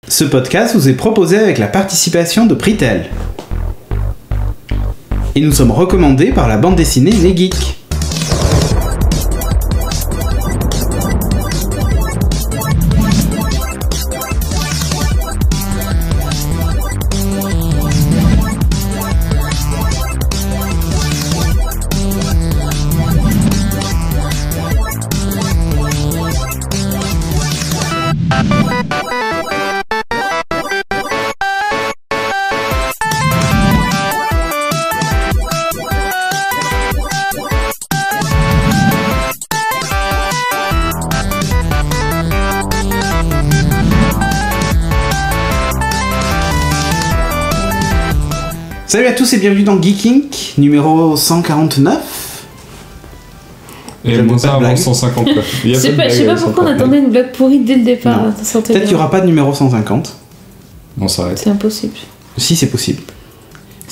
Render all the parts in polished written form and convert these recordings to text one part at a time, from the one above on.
Ce podcast vous est proposé avec la participation de Pritel. Et nous sommes recommandés par la bande dessinée Les Geeks. Salut à tous et bienvenue dans Geek Inc, numéro 149. Et mon ça avant 159. Je sais pas pourquoi on attendait une blague pourrie dès le départ. Peut-être qu'il n'y aura pas de numéro 150. On s'arrête. C'est impossible. Si, c'est possible.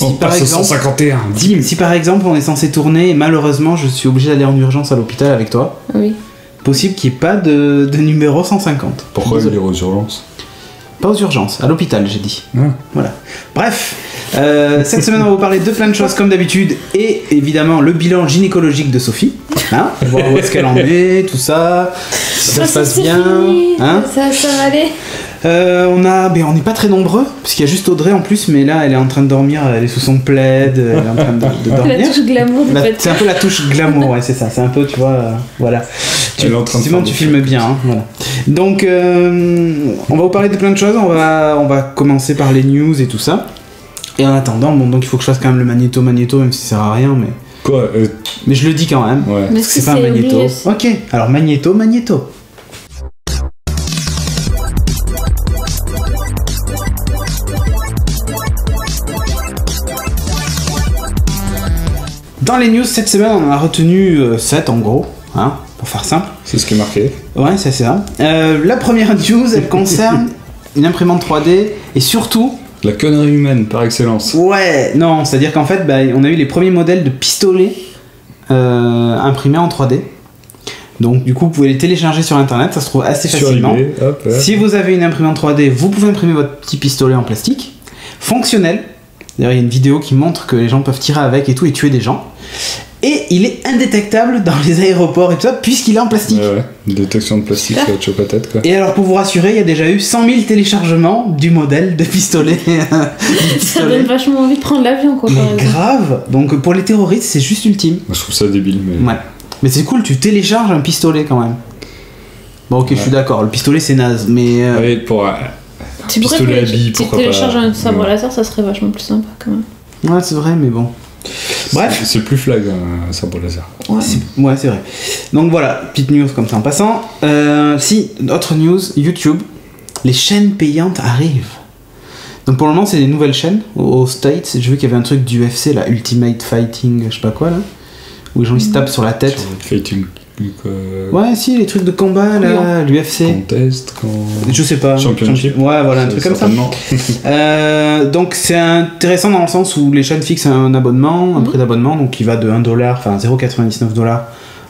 On passe au 151. Dim, si par exemple on est censé tourner et malheureusement je suis obligé d'aller en urgence à l'hôpital avec toi, oui. Possible qu'il n'y ait pas de numéro 150. Pourquoi aller aux urgences? Pas aux urgences, à l'hôpital j'ai dit. Ah. Voilà. Bref, cette semaine on va vous parler de plein de choses comme d'habitude et évidemment le bilan gynécologique de Sophie. Hein, voir où est-ce qu'elle en est, tout ça, si ça se passe bien. Hein, ça va aller. On n'est pas très nombreux, parce qu'il y a juste Audrey en plus, mais là elle est en train de dormir, elle est sous son plaid, elle est en train de dormir. La touche glamour c'est un peu la touche glamour, ouais, c'est ça, c'est un peu, tu vois, voilà. Tu filmes bien, hein, voilà. Donc, on va vous parler de plein de choses, on va commencer par les news et tout ça. Et en attendant, bon, donc il faut que je fasse quand même le magnéto, même si ça sert à rien, mais... Quoi Mais je le dis quand même, ouais. Parce que c'est pas un magnéto. Ok, alors magnéto. Dans les news cette semaine, on en a retenu 7 en gros, hein, pour faire simple. C'est ce qui est marqué. Ouais, c'est ça. La première news, elle concerne une imprimante 3D et surtout... La connerie humaine par excellence. Ouais, non, c'est-à-dire qu'en fait, on a eu les premiers modèles de pistolets imprimés en 3D. Donc du coup, vous pouvez les télécharger sur internet, ça se trouve assez facilement. eBay, hop. Si vous avez une imprimante 3D, vous pouvez imprimer votre petit pistolet en plastique, fonctionnel. D'ailleurs, il y a une vidéo qui montre que les gens peuvent tirer avec et tout et tuer des gens. Et il est indétectable dans les aéroports et tout ça, puisqu'il est en plastique. Ouais. Une détection de plastique, ça va te choper la tête, quoi. Et alors, pour vous rassurer, il y a déjà eu 100 000 téléchargements du modèle de pistolet. Ça donne vachement envie de prendre l'avion, quoi. Mais grave. Donc, pour les terroristes, c'est juste ultime. Moi, je trouve ça débile, mais... Ouais. Mais c'est cool, tu télécharges un pistolet, quand même. Bon, ok, ouais. Je suis d'accord, le pistolet, c'est naze, mais... Oui, pour... Tu pistolet à billes, pourquoi pas. Si tu télécharges un sabre laser, ça serait vachement plus sympa, quand même. Ouais, c'est vrai, mais bon... Bref, c'est plus flag un sabre laser. Ouais, c'est vrai. Donc voilà, petite news comme ça en passant. Autre news, YouTube, les chaînes payantes arrivent. Donc pour le moment, c'est des nouvelles chaînes aux States. J'ai vu qu'il y avait un truc d'UFC, là, Ultimate Fighting, je sais pas quoi, là, où les gens ils se tapent sur la tête. Fighting. Ouais, si, les trucs de combat, là, l'UFC. Contest, je sais pas. Championship. Ouais, voilà, un truc comme ça. Donc c'est intéressant dans le sens où les chaînes fixent un abonnement, un prix d'abonnement, donc qui va de 1$, enfin 0,99$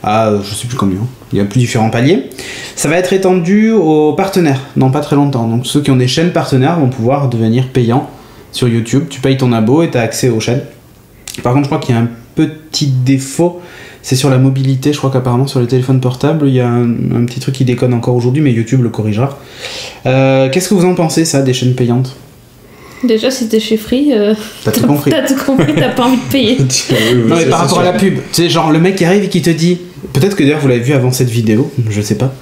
à je sais plus combien. Il y a plus différents paliers. Ça va être étendu aux partenaires dans pas très longtemps. Donc ceux qui ont des chaînes partenaires vont pouvoir devenir payants sur YouTube. Tu payes ton abo et tu as accès aux chaînes. Par contre, je crois qu'il y a un petit défaut. C'est sur la mobilité, je crois qu'apparemment sur les téléphones portables, il y a un petit truc qui déconne encore aujourd'hui, mais YouTube le corrigera. Qu'est-ce que vous en pensez, ça, des chaînes payantes ? Déjà, si t'es chez Free, t'as tout compris, t'as pas envie de payer. Non, mais par rapport à la pub, tu sais, genre le mec qui arrive et qui te dit, peut-être que d'ailleurs vous l'avez vu avant cette vidéo, je sais pas.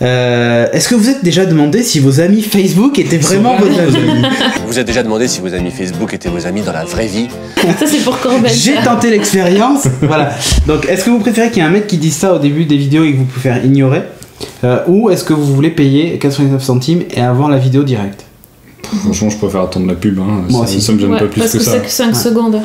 Est-ce que vous êtes déjà demandé si vos amis Facebook étaient vraiment vos amis ? Vous vous êtes déjà demandé si vos amis Facebook étaient vos amis dans la vraie vie ? Ça c'est pour Corbett. J'ai tenté l'expérience. Voilà. Donc est-ce que vous préférez qu'il y ait un mec qui dise ça au début des vidéos et que vous pouvez faire ignorer ou est-ce que vous voulez payer 99 centimes et avoir la vidéo directe ? Franchement, je préfère attendre la pub. Hein. Moi aussi. Ça me gêne pas plus que ça. Parce que c'est que 5 secondes.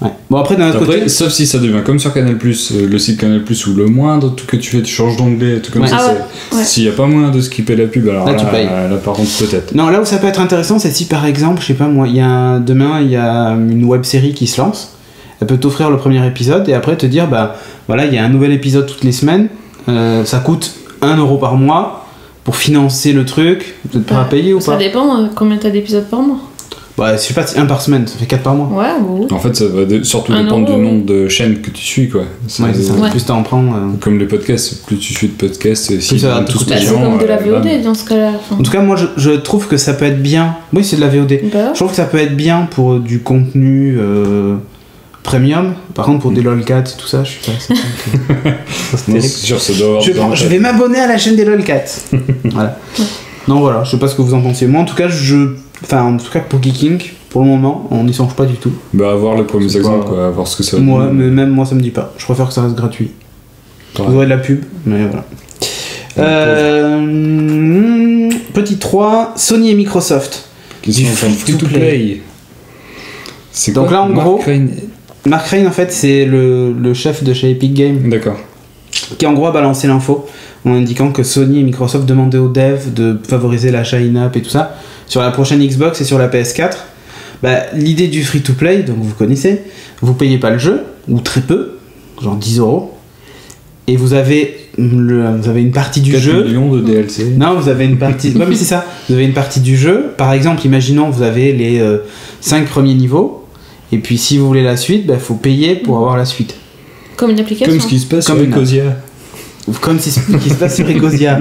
Ouais. Bon après d'un autre côté, sauf si ça devient comme sur Canal+, le site Canal+, où le moindre truc que tu fais, tu changes d'onglet, tout comme ça. S'il y a pas moyen de skipper la pub, alors là tu payes. Là par contre peut-être. Non, là où ça peut être intéressant, c'est si par exemple, je sais pas moi, demain il y a une web série qui se lance. Elle peut t'offrir le premier épisode et après te dire bah voilà, il y a un nouvel épisode toutes les semaines. Ça coûte 1€ par mois. pour financer le truc, vous êtes prêt à payer ou pas? Ça dépend combien t'as d'épisodes par mois. Bah, je sais pas, 1 par semaine, ça fait 4 par mois. Ouais, oui. En fait, ça va surtout dépendre du nombre de chaînes que tu suis, quoi. Ouais, c'est ça. Plus t'en prends. Comme les podcasts, plus tu suis de podcasts, si ça va tous c'est comme de la VOD dans ce cas-là. En tout cas, moi, je trouve que ça peut être bien. Oui, c'est de la VOD. Bah. Je trouve que ça peut être bien pour du contenu premium. Par contre, pour des LOLcats et tout ça, je suis pas assez. C'est terrible. Sûr, ça doit avoir je vais m'abonner à la chaîne des LOLcats. Voilà. Non, voilà, je sais pas ce que vous en pensez. Moi, en tout cas, en tout cas, pour Geeking, pour le moment, on n'y songe pas du tout. Bah, à voir les premiers exemples, quoi, à voir ce que ça va donner. Moi, mais même moi, ça me dit pas. Je préfère que ça reste gratuit. Ouais. Vous aurez de la pub, mais voilà. Petit 3, Sony et Microsoft. Qui sont en free-to-play. C'est donc quoi, là, en gros, Mark Rein, en fait, c'est le chef de chez Epic Games. D'accord. Qui, en gros, a balancé l'info en indiquant que Sony et Microsoft demandaient aux devs de favoriser l'achat in-app et tout ça sur la prochaine Xbox et sur la PS4. Bah, l'idée du free-to-play, donc vous connaissez, vous payez pas le jeu, ou très peu, genre 10€, et vous avez une partie du 4 jeu. millions de DLC. Non, vous avez une partie. Ouais, mais c'est ça. Vous avez une partie du jeu. Par exemple, imaginons vous avez les 5 premiers niveaux, et puis si vous voulez la suite, bah, faut payer pour avoir la suite. Comme une application. Comme ce qui se passe sur Ecosia. Comme ce qui se passe sur Ecosia.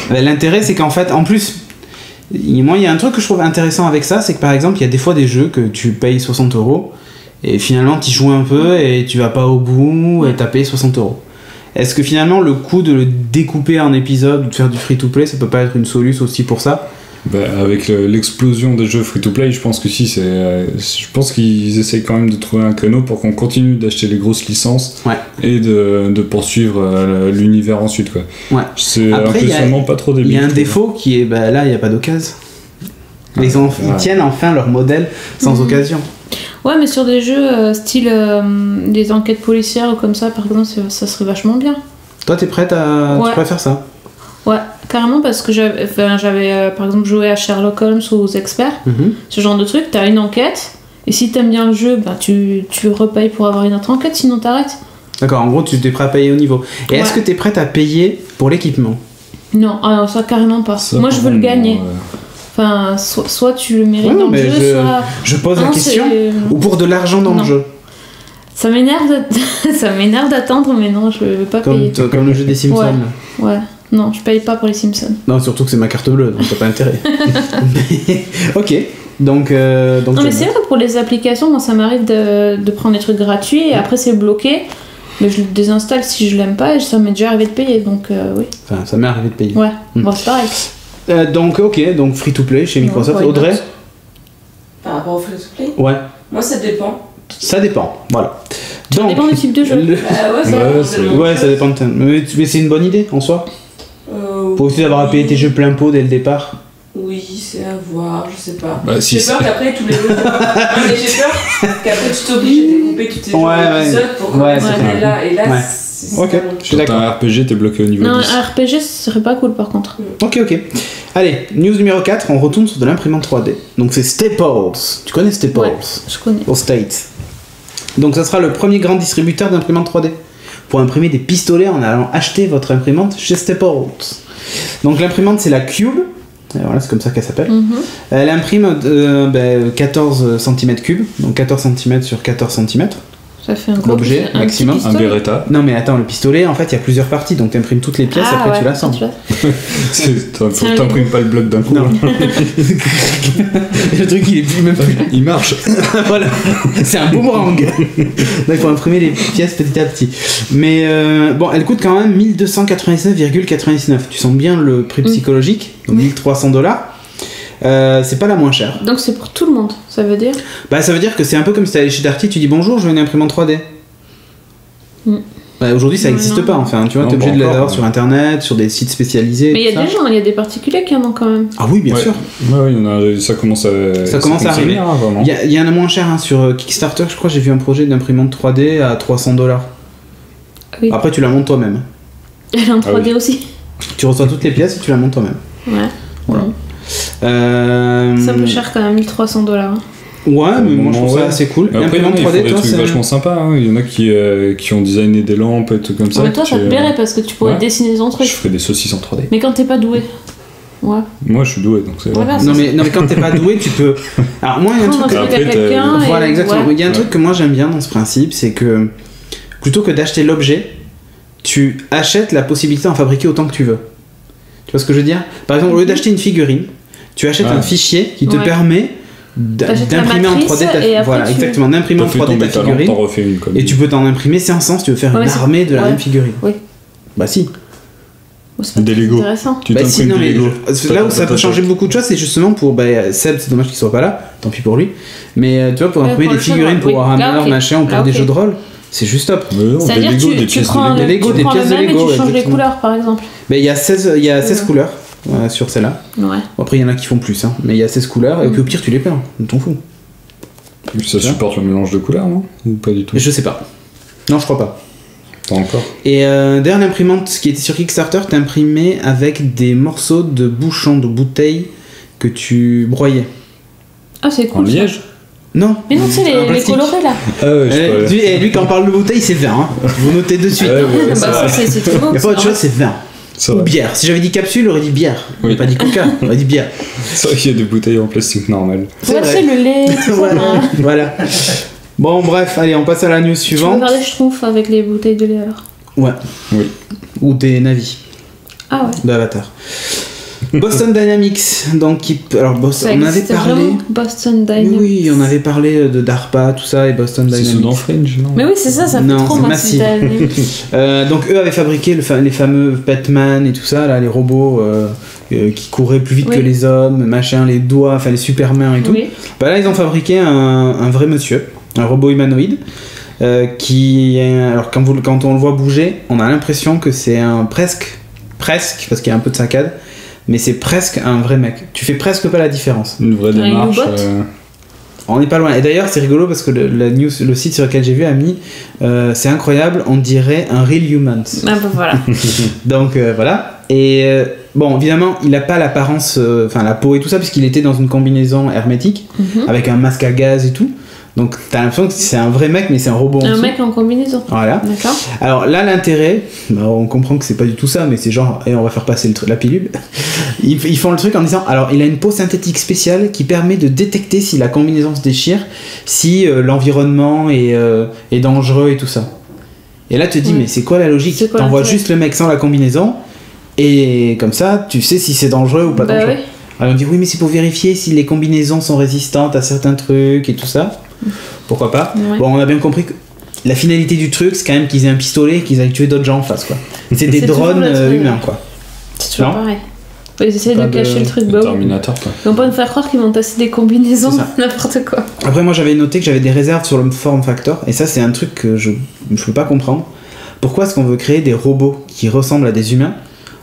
L'intérêt, c'est qu'en fait, en plus, moi, il y a un truc que je trouve intéressant avec ça, c'est que par exemple, il y a des fois des jeux que tu payes 60€, et finalement, tu joues un peu, et tu vas pas au bout, et t'as payé 60€. Est-ce que finalement, le coût de le découper en épisodes ou de faire du free-to-play, ça peut pas être une solution aussi pour ça? Bah, avec l'explosion des jeux free-to-play, je pense que si, je pense qu'ils essayent quand même de trouver un créneau pour qu'on continue d'acheter les grosses licences et de poursuivre l'univers ensuite, quoi. Ouais. C'est impressionnant, pas trop débile. Il y a un défaut qui est, bah, là, il n'y a pas d'occasion. Ils tiennent enfin leur modèle sans occasion. Ouais, mais sur des jeux style des enquêtes policières ou comme ça, par exemple, ça serait vachement bien. Toi, t'es prête à... Tu préfères ça? Ouais, carrément, parce que j'avais par exemple joué à Sherlock Holmes ou aux experts, ce genre de truc, t'as une enquête, et si t'aimes bien le jeu, bah, tu repayes pour avoir une autre enquête, sinon t'arrêtes. D'accord, en gros, tu t'es prêt à payer au niveau. Et est-ce que t'es prête à payer pour l'équipement? Non, alors ça carrément pas. Moi, je veux le gagner. Enfin, soit tu le mérites dans le jeu, soit... Je pose la question, ou pour de l'argent dans le jeu? Ça m'énerve d'attendre, mais non, je veux pas payer. Comme le jeu des Simpsons. Ouais. Non, je paye pas pour les Simpsons. Non, surtout que c'est ma carte bleue, donc t'as pas intérêt. Ok, donc... non, mais c'est vrai, pour les applications, moi, ça m'arrive de prendre des trucs gratuits, et après c'est bloqué, mais je le désinstalle si je l'aime pas, et ça m'est déjà arrivé de payer, donc oui. Enfin, ça m'est arrivé de payer. Ouais, bon, c'est pareil. Donc, ok, donc free-to-play chez Microsoft. Audrey? Par rapport au free-to-play? Ouais. Moi, ça dépend. Ça dépend, voilà. Ça dépend du type de jeu. Ça dépend de... Mais c'est une bonne idée, en soi. Faut aussi avoir à payer tes jeux plein pot dès le départ. Oui, c'est à voir, je sais pas. Bah, j'ai peur qu'après tous les jeux. Mais j'ai peur qu'après tu t'obliges à découper tous tes épisodes pour que là. Et là, c'est ok, je suis d'accord. Un RPG, t'es bloqué au niveau 10. Non, un RPG, ce serait pas cool par contre. Ok. Allez, news numéro 4, on retourne sur de l'imprimante 3D. Donc c'est Staples. Tu connais Staples? Ouais, je connais. Aux States. Donc ça sera le premier grand distributeur d'imprimantes 3D. Pour imprimer des pistolets en allant acheter votre imprimante chez Staples. Donc l'imprimante c'est la Cube. Et voilà, c'est comme ça qu'elle s'appelle. Elle imprime 14 cm3, donc 14 cm sur 14 cm. Ça fait un gros l'objet maximum. Un Beretta. Non mais attends, le pistolet en fait il y a plusieurs parties, donc tu imprimes toutes les pièces, après tu l'assembles. T'imprimes pas le bloc d'un coup. Non. Le truc il est même plus. Il marche. Voilà, c'est un boomerang. Donc il faut imprimer les pièces petit à petit. Mais bon, elle coûte quand même 1299,99. Tu sens bien le prix psychologique, donc $1,300. C'est pas la moins chère. Donc c'est pour tout le monde, ça veut dire? Bah ça veut dire que c'est un peu comme si t'allais chez Darty, tu dis bonjour, je veux une imprimante 3D. Bah, aujourd'hui ça n'existe pas, enfin tu vois, t'es obligé de l'avoir sur internet, sur des sites spécialisés. Mais il y a des gens, il y a des particuliers qui en ont quand même. Ah oui, bien sûr. Ouais, ça commence à arriver. Il y en a moins cher sur Kickstarter, je crois, j'ai vu un projet d'imprimante 3D à $300. Oui. Après tu la montes toi-même. Elle est en 3D aussi. Tu reçois toutes les pièces et tu la montes toi-même. Ouais. Voilà. C'est un peu cher quand même, $1,300. Ouais, mais moi je trouve ça assez cool. Après, il y a des trucs vachement sympas. Hein. Il y en a qui ont designé des lampes et tout comme ça. Mais toi, ça te plairait parce que tu pourrais dessiner ton truc. Je ferais des saucisses en 3D. Mais quand t'es pas doué. Ouais. Moi, je suis doué, donc c'est Voilà, non, mais quand t'es pas doué, tu peux. Alors, moi, il y a un truc. Voilà, exactement. Il y a un truc que moi j'aime bien dans ce principe, c'est que plutôt que d'acheter l'objet, tu achètes la possibilité d'en fabriquer autant que tu veux. Tu vois ce que je veux dire? Par exemple, au lieu d'acheter une figurine, tu achètes un fichier qui te permet d'imprimer en 3D voilà, exactement, d'imprimer en 3D ta figurine. Et tu peux t'en imprimer 500 si tu veux faire une armée de la même figurine. Oui. Bah si. Des Lego. Intéressant. Tu t'imprimes des Lego. Là où ça peut changer beaucoup de choses, c'est justement pour Seb, c'est dommage qu'il soit pas là, tant pis pour lui. Mais tu vois, pour imprimer des figurines pour Warhammer, machin, ou pour des jeux de rôle, c'est juste top. C'est-à-dire que tu prends des pièces de Lego et tu changes les couleurs, par exemple. Mais il y a 16 couleurs sur celle-là. Ouais. Après, il y en a qui font plus, hein. Mais il y a 16 couleurs, et puis au pire, tu les peins, on t'en fout. Ça supporte le mélange de couleurs, non? Ou pas du tout? Je sais pas. Non, je crois pas. Pas encore. Et derrière l'imprimante qui était sur Kickstarter, t'es imprimé avec des morceaux de bouchons de bouteilles que tu broyais. Ah, c'est cool. En liège? Non. Mais non, c'est les colorés là. Ah ouais, lui, quand on parle de bouteille, c'est vin. Hein. Vous notez de suite. C'est trop beau. Il n'y a pas autre chose, c'est vin. Ou bière. Si j'avais dit capsule, j'aurais dit bière. Oui. Pas dit coca, j'aurais dit bière. C'est vrai qu'il y a des bouteilles en plastique normal. C'est le lait, tout ça. Voilà. Bon, bref, allez, on passe à la news suivante. Tu peux faire des schtroumpfs avec les bouteilles de lait alors? Ouais. Oui. Ou des navis. Ah ouais. D'Avatar. Boston Dynamics, donc alors on avait parlé. Boston Dynamics. Oui, on avait parlé de DARPA, tout ça, et Boston Dynamics. C'est dans Fringe, non? Mais oui, c'est ça fait trop massif. Donc eux avaient fabriqué les fameux Batman et tout ça, là, les robots qui couraient plus vite que les hommes, machin, les doigts, enfin les Superman et tout. Oui. Bah là, ils ont fabriqué un vrai monsieur, un robot humanoïde. Alors quand on le voit bouger, on a l'impression que c'est un presque, parce qu'il y a un peu de saccade, mais c'est presque un vrai mec. Tu fais presque pas la différence. Une vraie démarche. On n'est pas loin. Et d'ailleurs, c'est rigolo parce que le site sur lequel j'ai vu a mis c'est incroyable, on dirait un real human. Ah bah voilà. Donc voilà. Et bon, évidemment, il n'a pas l'apparence, la peau et tout ça, puisqu'il était dans une combinaison hermétique avec un masque à gaz et tout. Donc t'as l'impression que c'est un vrai mec, mais c'est un robot. Un mec en combinaison. Voilà. D'accord. Alors là, l'intérêt, on comprend que c'est pas du tout ça, mais c'est genre, on va faire passer la pilule. Ils font le truc en disant, alors il a une peau synthétique spéciale qui permet de détecter si la combinaison se déchire, si l'environnement est dangereux et tout ça. Et là, tu te dis, mais c'est quoi la logique? T'envoies juste le mec sans la combinaison, et comme ça, tu sais si c'est dangereux ou pas dangereux. Oui. Alors on dit, oui, mais c'est pour vérifier si les combinaisons sont résistantes à certains trucs et tout ça. Pourquoi pas? Ouais. Bon, on a bien compris que la finalité du truc, c'est quand même qu'ils aient un pistolet et qu'ils aillent tuer d'autres gens en face, quoi. C'est des drones humains, quoi. C'est toujours pareil. Ils essaient de cacher le truc. Terminator, quoi. Ils vont pas nous faire croire qu'ils vont tasser des combinaisons, n'importe quoi. Après, moi, j'avais noté que j'avais des réserves sur le form factor, et ça, c'est un truc que je peux pas comprendre. Pourquoi est-ce qu'on veut créer des robots qui ressemblent à des humains,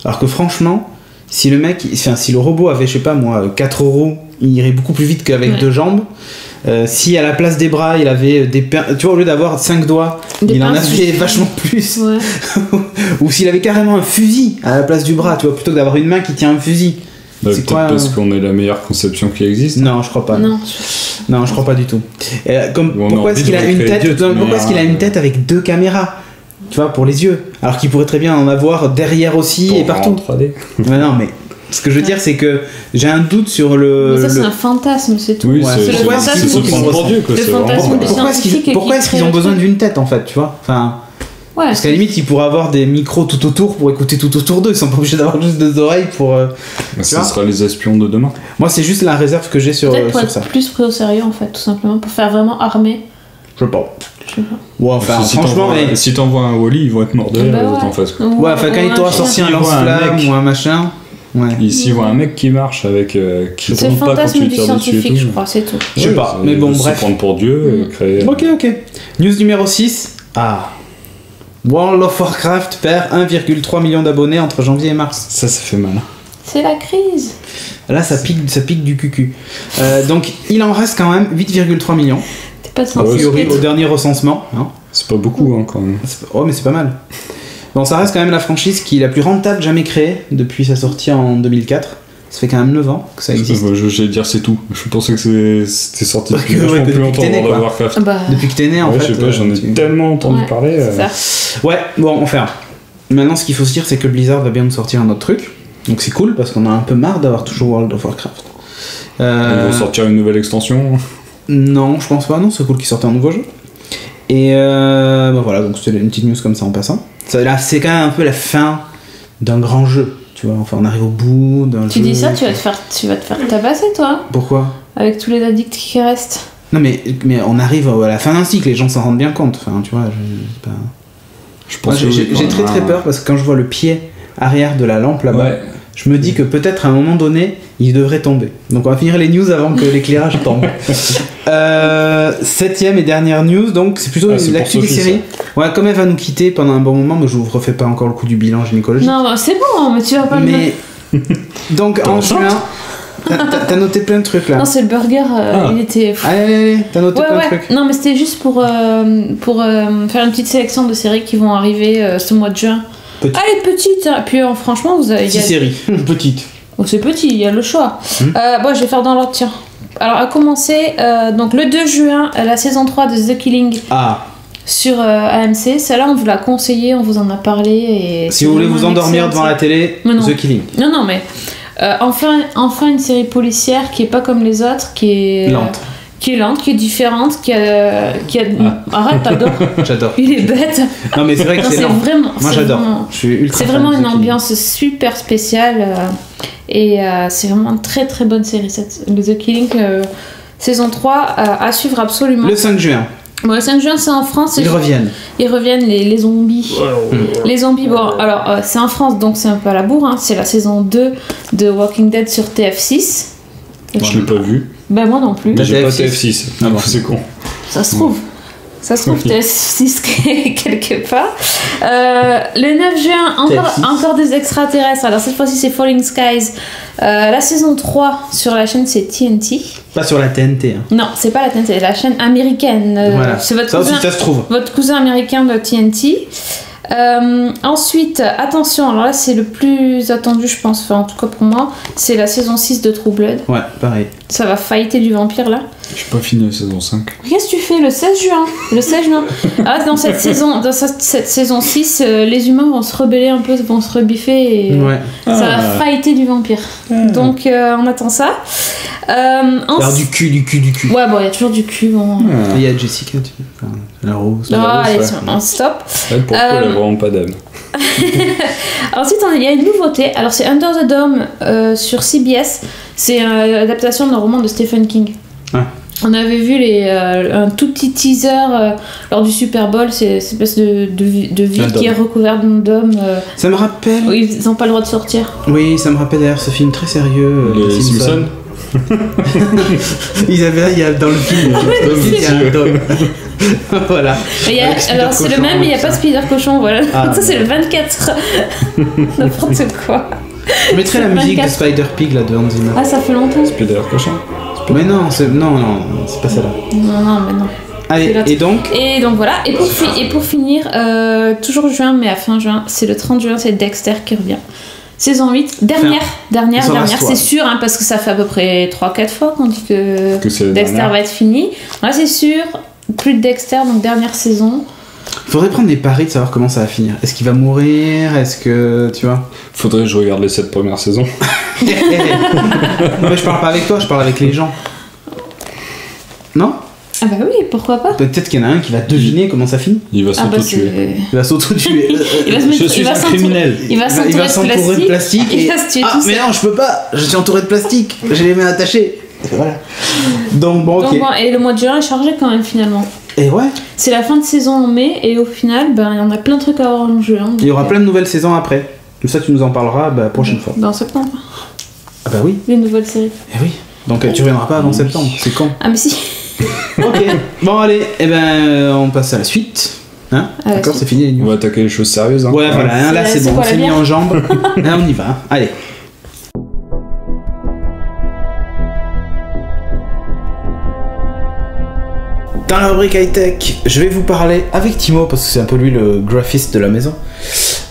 alors que franchement, si le robot avait, je sais pas moi, 4 roues, il irait beaucoup plus vite qu'avec 2 jambes. Si à la place des bras il avait tu vois, au lieu d'avoir 5 doigts, il en avait vachement plus. Ouais. Ou s'il avait carrément un fusil à la place du bras, tu vois, plutôt que d'avoir une main qui tient un fusil. C'est quoi, parce qu'on est la meilleure conception qui existe. Non, je crois pas. Non, je crois pas du tout. Pourquoi est-ce qu'il a une tête une tête avec 2 caméras, tu vois, pour les yeux, alors qu'il pourrait très bien en avoir derrière aussi et partout. 3D. Mais non, mais ce que je veux dire, c'est que j'ai un doute sur le. Mais ça, c'est un fantasme, c'est tout. Oui, c'est le fantasme qui pourquoi est-ce qu'ils ont besoin d'une tête, en fait, tu vois? Enfin. Ouais, parce qu'à la limite, ils pourraient avoir des micros tout autour pour écouter tout autour d'eux. Ils sont pas obligés d'avoir juste 2 oreilles pour. Ça sera les espions de demain. Moi, c'est juste la réserve que j'ai sur ça. Pour être plus pris au sérieux, en fait, tout simplement, pour faire vraiment armé. Je sais pas. Ouais, enfin, franchement, si t'envoies un Wally, ils vont être morts de en face. Ouais, enfin, quand il t'aura sorti un lance-flamme ou un machin. Ouais. Ici, ils voient un mec qui marche avec. Qui c'est le fantasme du scientifique, je crois, c'est tout. Je sais pas, mais bon, bref. Se prendre pour Dieu et créer. Ok. News numéro 6. World of Warcraft perd 1,3 million d'abonnés entre janvier et mars. Ça fait mal. C'est la crise. Là, ça pique du cucu. Donc, il en reste quand même 8,3 millions. T'es pas a priori, au dernier recensement. Hein. C'est pas beaucoup, quand même. Oh, mais c'est pas mal. Bon, ça reste quand même la franchise qui est la plus rentable jamais créée depuis sa sortie en 2004. Ça fait quand même 9 ans que ça existe. J'allais dire c'est tout. Je pensais que c'était sorti depuis vachement plus longtemps dans Warcraft. Depuis que t'es né, en fait. Je sais pas, j'en ai tellement entendu parler. Ouais, bon, enfin. Maintenant, ce qu'il faut se dire, c'est que Blizzard va bien nous sortir un autre truc. Donc c'est cool parce qu'on a un peu marre d'avoir toujours World of Warcraft. Ils vont sortir une nouvelle extension. Non, je pense pas, non, c'est cool qu'ils sortent un nouveau jeu. Et voilà, donc c'était une petite news comme ça en passant. Là, c'est quand même un peu la fin d'un grand jeu, tu vois, enfin on arrive au bout d'un jeu. Tu dis ça, tu vas te faire tabasser toi. Pourquoi ? Avec tous les addicts qui restent. Non mais on arrive à la fin d'un cycle, les gens s'en rendent bien compte, enfin tu vois, je pense que j'ai très peur parce que quand je vois le pied arrière de la lampe là-bas, je me dis que peut-être à un moment donné, il devrait tomber. Donc on va finir les news avant que l'éclairage tombe. 7ème et dernière news, donc c'est plutôt l'actu des séries. Ouais, comme elle va nous quitter pendant un bon moment, mais je vous refais pas encore le coup du bilan gynécologique. Non, c'est bon, mais tu vas pas mais... Donc en juin, t'as noté plein de trucs là. Non, c'est le burger, il était... Allez, t'as noté plein de trucs. Non, mais c'était juste pour faire une petite sélection de séries qui vont arriver ce mois de juin. Allez, petite, hein. Puis franchement, vous avez... 6 séries, petite. Oh, c'est petit, il y a le choix. Bon, je vais faire dans l'ordre, tiens. Alors, à commencer, donc le 2 juin, la saison 3 de The Killing sur AMC. Celle-là, on vous l'a conseillé, on vous en a parlé. Et si vous voulez vous endormir devant la télé, The Killing. Non, mais enfin une série policière qui est pas comme les autres, qui est... lente, qui est différente, qui a... Arrête, t'adores. J'adore. Il est bête. Non mais c'est vrai que c'est lent. Vraiment, moi j'adore. Je suis ultra c'est vraiment une ambiance super spéciale et c'est vraiment une très très bonne série le The Killing saison 3 à suivre absolument. Le 5 juin. Bon, le 5 juin c'est en France. Ils reviennent les zombies. Les zombies, bon alors c'est en France donc c'est un peu à la bourre, hein. C'est la saison 2 de Walking Dead sur TF6. Je l'ai pas vu. Ben moi non plus. J'ai pas TF6. Ah bon, c'est con. Ça se trouve. TF6 quelque part. Le 9 juin, encore des extraterrestres. Alors cette fois-ci c'est Falling Skies. La saison 3 sur la chaîne c'est TNT. Pas sur la TNT. Hein. Non, c'est pas la TNT, c'est la chaîne américaine. Voilà. C'est votre ça cousin, aussi ça se trouve. Votre cousin américain de TNT. Ensuite, attention, alors là c'est le plus attendu je pense, enfin en tout cas pour moi, c'est la saison 6 de True Blood. Ouais, pareil. Ça va fighter du vampire là. J'ai pas fini la saison 5. Qu'est-ce que tu fais le 16 juin Le 16 juin. Ah, dans cette saison 6, les humains vont se rebeller un peu, vont se rebiffer et ça va fighter du vampire. Donc on attend ça. Alors du cul. Ouais, bon, il y a toujours du cul. Bon. Il y a Jessica, la rose. Allez, on stop. Pourquoi elle a vraiment pas d'âme. Ensuite, il y a une nouveauté. Alors, c'est Under the Dome sur CBS. C'est l'adaptation d'un roman de Stephen King. On avait vu un tout petit teaser lors du Super Bowl. C'est cette espèce de ville qui est recouverte d'un dôme. Ça me rappelle. Oui, ils n'ont pas le droit de sortir. Oui, ça me rappelle d'ailleurs ce film très sérieux. Les Simpsons. Il y a dans le film il y a un dôme. Voilà. Alors c'est le même mais il n'y a pas Spider Cochon, voilà. Ça c'est le 24. N'importe quoi. Je mettrais la musique de Spider Pig là de Hans Zimmer. Ah, ça fait longtemps. Spider Cochon. Mais non, c'est pas celle-là. Non, mais non. Allez, et donc voilà. Et pour finir, toujours juin, mais à fin juin, c'est le 30 juin, c'est Dexter qui revient. Saison 8, dernière, c'est sûr, hein, parce que ça fait à peu près 3-4 fois qu'on dit que Dexter va être fini. Là, c'est sûr, plus de Dexter, donc dernière saison. Faudrait prendre des paris de savoir comment ça va finir. Est-ce qu'il va mourir? Est-ce que, tu vois? Faudrait que je regarde les 7 premières saisons. Non, mais je parle pas avec toi, je parle avec les gens. Non? Ah bah oui, pourquoi pas? Peut-être qu'il y en a un qui va deviner comment ça finit. Il va s'auto-tuer. Il va s'auto-tuer. Je suis un criminel. Il va s'entourer de plastique. Il va se tuer tout seul. Mais non, je peux pas. Je suis entouré de plastique. J'ai les mains attachées. Voilà. Donc bon, ok. Et le mois de juin est chargé quand même finalement. Et ouais. C'est la fin de saison en mai et au final, il y en a plein de trucs à avoir en jeu. Hein, il y aura plein de nouvelles saisons après. Tout ça, tu nous en parleras la prochaine fois. En septembre. Ah bah oui. Les nouvelles séries. Eh oui. Donc tu reviendras pas avant septembre. C'est con. Ah mais si. Ok. Bon allez, on passe à la suite. Hein? D'accord, c'est fini les news. On va attaquer les choses sérieuses. Hein. Ouais, voilà. Là c'est bon. On s'est mis en jambes. Là on y va. Allez. Dans la rubrique high-tech, je vais vous parler avec Timo, parce que c'est un peu lui le graphiste de la maison.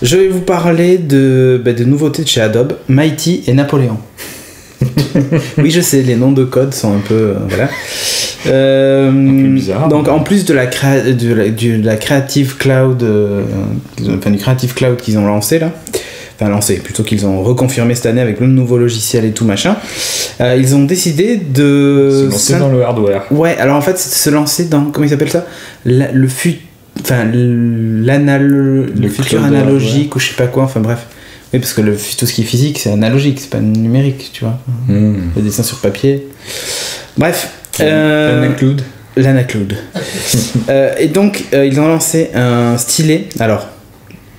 Je vais vous parler de nouveautés de chez Adobe, Mighty et Napoléon. Oui, je sais, les noms de code sont un peu... voilà. Un peu bizarre. Donc en plus de la Creative Cloud, du Creative Cloud qu'ils ont lancé là, enfin lancé, plutôt qu'ils ont reconfirmé cette année avec le nouveau logiciel et tout machin, ils ont décidé de... Se lancer dans le hardware. Ouais, alors en fait, c'est se lancer dans, comment ils appellent ça, le futur analogique ou je sais pas quoi, enfin bref. Oui, parce que tout ce qui est physique, c'est analogique, c'est pas numérique, tu vois. Le dessin sur papier. Bref. L'anacloud. Et donc, ils ont lancé un stylet. Alors,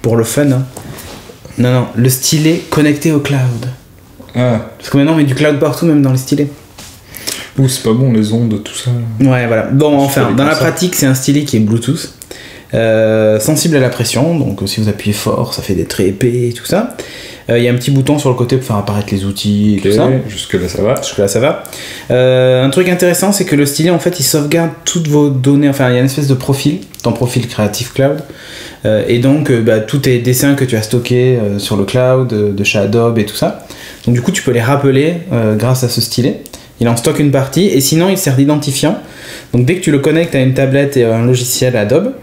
pour le fun, hein. Non, le stylet connecté au cloud. Ah. Parce que maintenant, on met du cloud partout, même dans les stylets. Ouh, c'est pas bon, les ondes, tout ça. Ouais, voilà. Bon, enfin, dans la pratique, c'est un stylet qui est Bluetooth. Sensible à la pression, donc si vous appuyez fort, ça fait des traits épais et tout ça. Il y a un petit bouton sur le côté pour faire apparaître les outils et tout ça. Jusque-là, ça va. Un truc intéressant, c'est que le stylet, en fait, il sauvegarde toutes vos données. Enfin, il y a une espèce de profil, ton profil Creative Cloud. Et donc, tous tes dessins que tu as stockés sur le cloud, de chez Adobe et tout ça. Donc, du coup, tu peux les rappeler grâce à ce stylet. Il en stocke une partie, et sinon, il sert d'identifiant. Donc, dès que tu le connectes à une tablette et à un logiciel Adobe,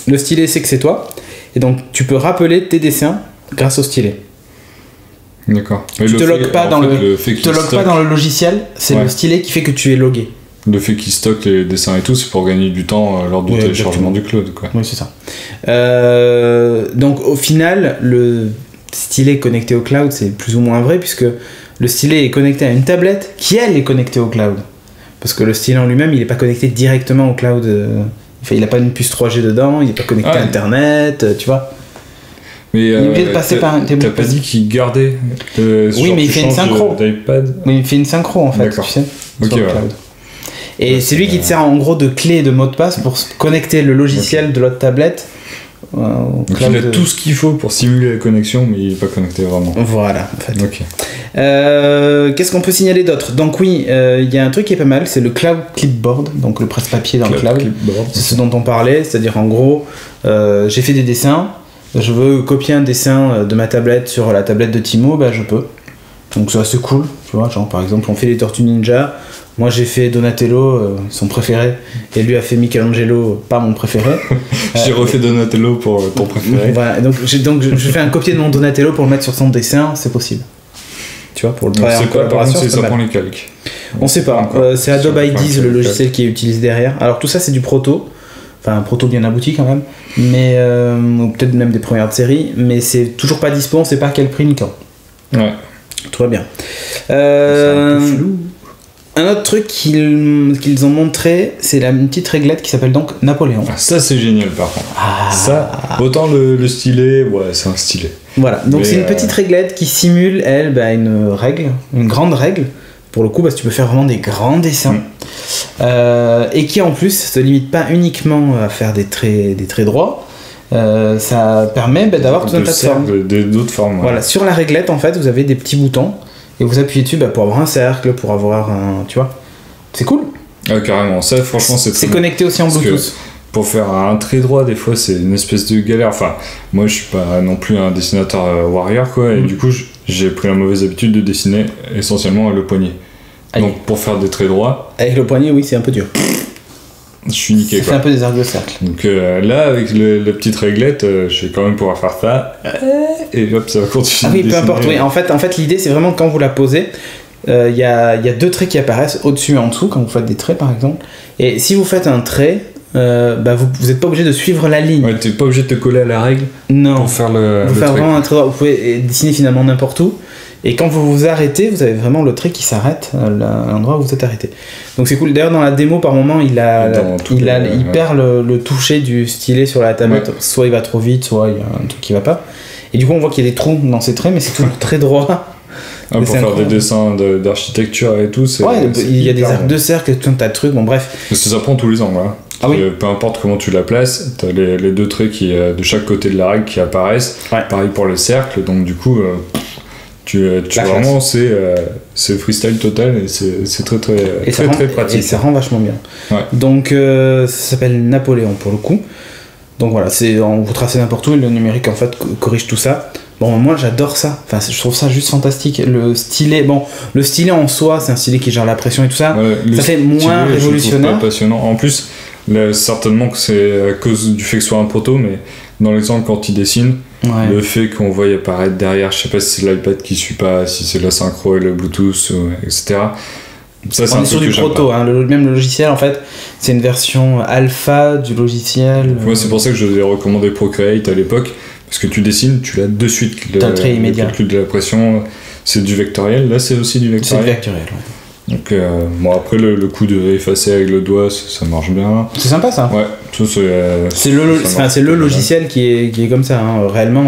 le stylet sait que c'est toi, et donc tu peux rappeler tes dessins grâce au stylet. D'accord. Tu te logues pas dans le logiciel, c'est le stylet qui fait que tu es logué. Le fait qu'il stocke les dessins et tout, c'est pour gagner du temps lors du téléchargement du cloud, quoi. Oui, c'est ça. Donc au final, le stylet connecté au cloud, c'est plus ou moins vrai, puisque le stylet est connecté à une tablette qui, elle, est connectée au cloud. Parce que le stylet en lui-même, il n'est pas connecté directement au cloud. Il n'a pas une puce 3G dedans, il n'est pas connecté à Internet, tu vois. Mais il est obligé de passer par un... T'as pas dit qu'il gardait oui, mais il fait une synchro. d'iPad. Mais il fait une synchro, en fait, tu sais, sur le cloud. Et c'est lui qui te sert en gros de clé et de mot de passe pour connecter le logiciel de l'autre tablette. Donc il a tout ce qu'il faut pour simuler la connexion, mais il n'est pas connecté vraiment. Voilà, en fait. Qu'est-ce qu'on peut signaler d'autre? Donc oui, il y a un truc qui est pas mal, c'est le Cloud Clipboard, donc le presse-papier dans le cloud. C'est ce dont on parlait, c'est-à-dire en gros, j'ai fait des dessins, je veux copier un dessin de ma tablette sur la tablette de Timo, bah je peux. Donc c'est assez cool, tu vois, genre par exemple on fait les Tortues Ninja, moi j'ai fait Donatello, son préféré, et lui a fait Michelangelo, pas mon préféré. J'ai refait Donatello pour ton préféré. Voilà, donc je fais un copier de mon Donatello pour le mettre sur son dessin, c'est possible. Tu vois, pour le travail en collaboration, ça prend les calques. On sait pas, c'est Adobe IDs le logiciel qui est utilisé derrière. Alors tout ça c'est du proto, enfin un proto bien abouti quand même, mais ou peut-être même des premières de série, mais c'est toujours pas dispo, on sait pas à quel prix ni quand. Ouais. Tout va bien. Un autre truc qu'ils ont montré, c'est une petite réglette qui s'appelle donc Napoléon. Ah, ça c'est génial par contre. Ça, autant le stylet, ouais c'est un stylet. Voilà, donc c'est une petite réglette qui simule, elle, une règle, une grande règle, pour le coup, parce que tu peux faire vraiment des grands dessins. Et qui en plus se limite pas uniquement à faire des traits droits, ça permet d'avoir tout un tas de formes. D'autres formes. Voilà, sur la réglette en fait, vous avez des petits boutons. Et vous appuyez dessus pour avoir un cercle, pour avoir un... Tu vois, c'est cool. Ah, carrément, ça franchement c'est très... C'est connecté aussi en Bluetooth. Pour faire un trait droit, des fois c'est une espèce de galère. Enfin, moi je suis pas non plus un dessinateur warrior quoi, et du coup j'ai pris la mauvaise habitude de dessiner essentiellement avec le poignet. Donc pour faire des traits droits... Avec le poignet, oui, c'est un peu dur. Je suis niqué ça fait un peu des arcs de cercle. Donc là, avec la petite réglette, je vais quand même pouvoir faire ça. Et hop, ça va continuer. Ah oui, peu importe. Oui. En fait l'idée, c'est vraiment quand vous la posez, il y a deux traits qui apparaissent au-dessus et en dessous, quand vous faites des traits par exemple. Et si vous faites un trait, vous n'êtes pas obligé de suivre la ligne. Ouais, t'es pas obligé de te coller à la règle pour faire le trait. Vraiment un trait droit. Vous pouvez dessiner finalement n'importe où. Et quand vous vous arrêtez, vous avez vraiment le trait qui s'arrête à l'endroit où vous êtes arrêté. Donc c'est cool. D'ailleurs, dans la démo, par moment, il perd le toucher du stylet sur la tablette. Ouais. Soit il va trop vite, soit il y a un truc qui va pas. Et du coup, on voit qu'il y a des trous dans ses traits, mais c'est toujours très droit. Pour faire des dessins d'architecture et tout, il y a des arcs de cercle et tout un tas de trucs. Bon, bref. Parce que ça prend tous les angles. Hein. Ah oui. Peu importe comment tu la places, t'as les deux traits qui de chaque côté de la règle qui apparaissent. Ouais. Pareil pour le cercle. Donc du coup. Tu vraiment c'est freestyle total et c'est très pratique. Et ça rend vachement bien. Ouais. Donc ça s'appelle Napoléon pour le coup. Donc voilà, vous tracez n'importe où et le numérique en fait corrige tout ça. Bon, moi j'adore ça. Enfin, je trouve ça juste fantastique. Le stylet en soi, c'est un stylet qui gère la pression et tout ça. Ouais, ça fait moins révolutionnaire. Je trouve pas passionnant. En plus, là, certainement que c'est à cause du fait que ce soit un proto, mais dans l'exemple quand il dessine, Le fait qu'on voit apparaître derrière, je sais pas si c'est l'iPad qui suit pas, si c'est la synchro et le Bluetooth, etc. Ça, c'est on est sur du proto, hein. Même le logiciel en fait, c'est une version alpha du logiciel. Ouais, c'est pour ça que je vous ai recommandé Procreate à l'époque, parce que tu dessines, tu l'as de suite, le calcul de la pression, c'est du vectoriel, là c'est aussi du vectoriel. C'est du vectoriel, ouais. Donc bon, après le coup de effacer avec le doigt, ça marche bien. C'est sympa ça. Ouais, c'est le logiciel qui est comme ça, hein. Réellement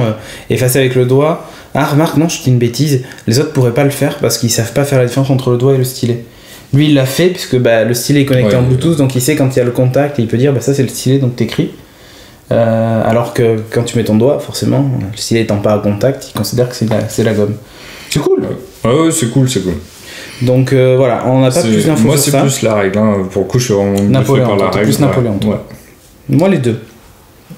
effacer avec le doigt. Ah remarque, non, je dis une bêtise, les autres pourraient pas le faire parce qu'ils savent pas faire la différence entre le doigt et le stylet. Lui il l'a fait puisque le stylet est connecté en Bluetooth, donc il sait quand il y a le contact et il peut dire ça c'est le stylet donc t'écris. Alors que quand tu mets ton doigt, forcément, le stylet étant pas à contact, il considère que c'est la gomme. C'est cool. Ah ouais, c'est cool. Donc voilà, on n'a pas plus d'infos. Moi c'est plus la règle, hein. Pour le coup je suis vraiment Napoléon, par la règle. Plus Napoléon. Ouais. Moi les deux.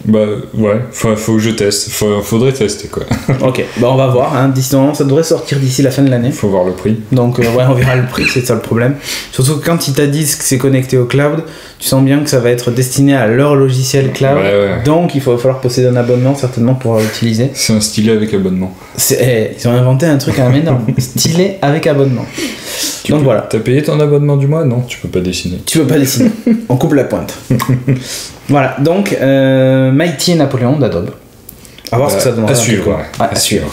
Bah ouais, faut que je teste, faudrait tester quoi. Ok, on va voir, hein. Ça devrait sortir d'ici la fin de l'année. Faut voir le prix. Donc ouais, on verra le prix, c'est ça le problème. Surtout que quand ils t'a dit que c'est connecté au cloud, tu sens bien que ça va être destiné à leur logiciel cloud. Ouais. Donc il va falloir posséder un abonnement certainement pour l'utiliser. C'est un stylet avec abonnement. Ils ont inventé un truc à la énorme. Stylet avec abonnement. Donc voilà. T'as payé ton abonnement du mois? Non, tu peux pas dessiner. On coupe la pointe. Voilà, donc Mighty et Napoléon d'Adobe. À voir ce que ça donne. À suivre. À suivre.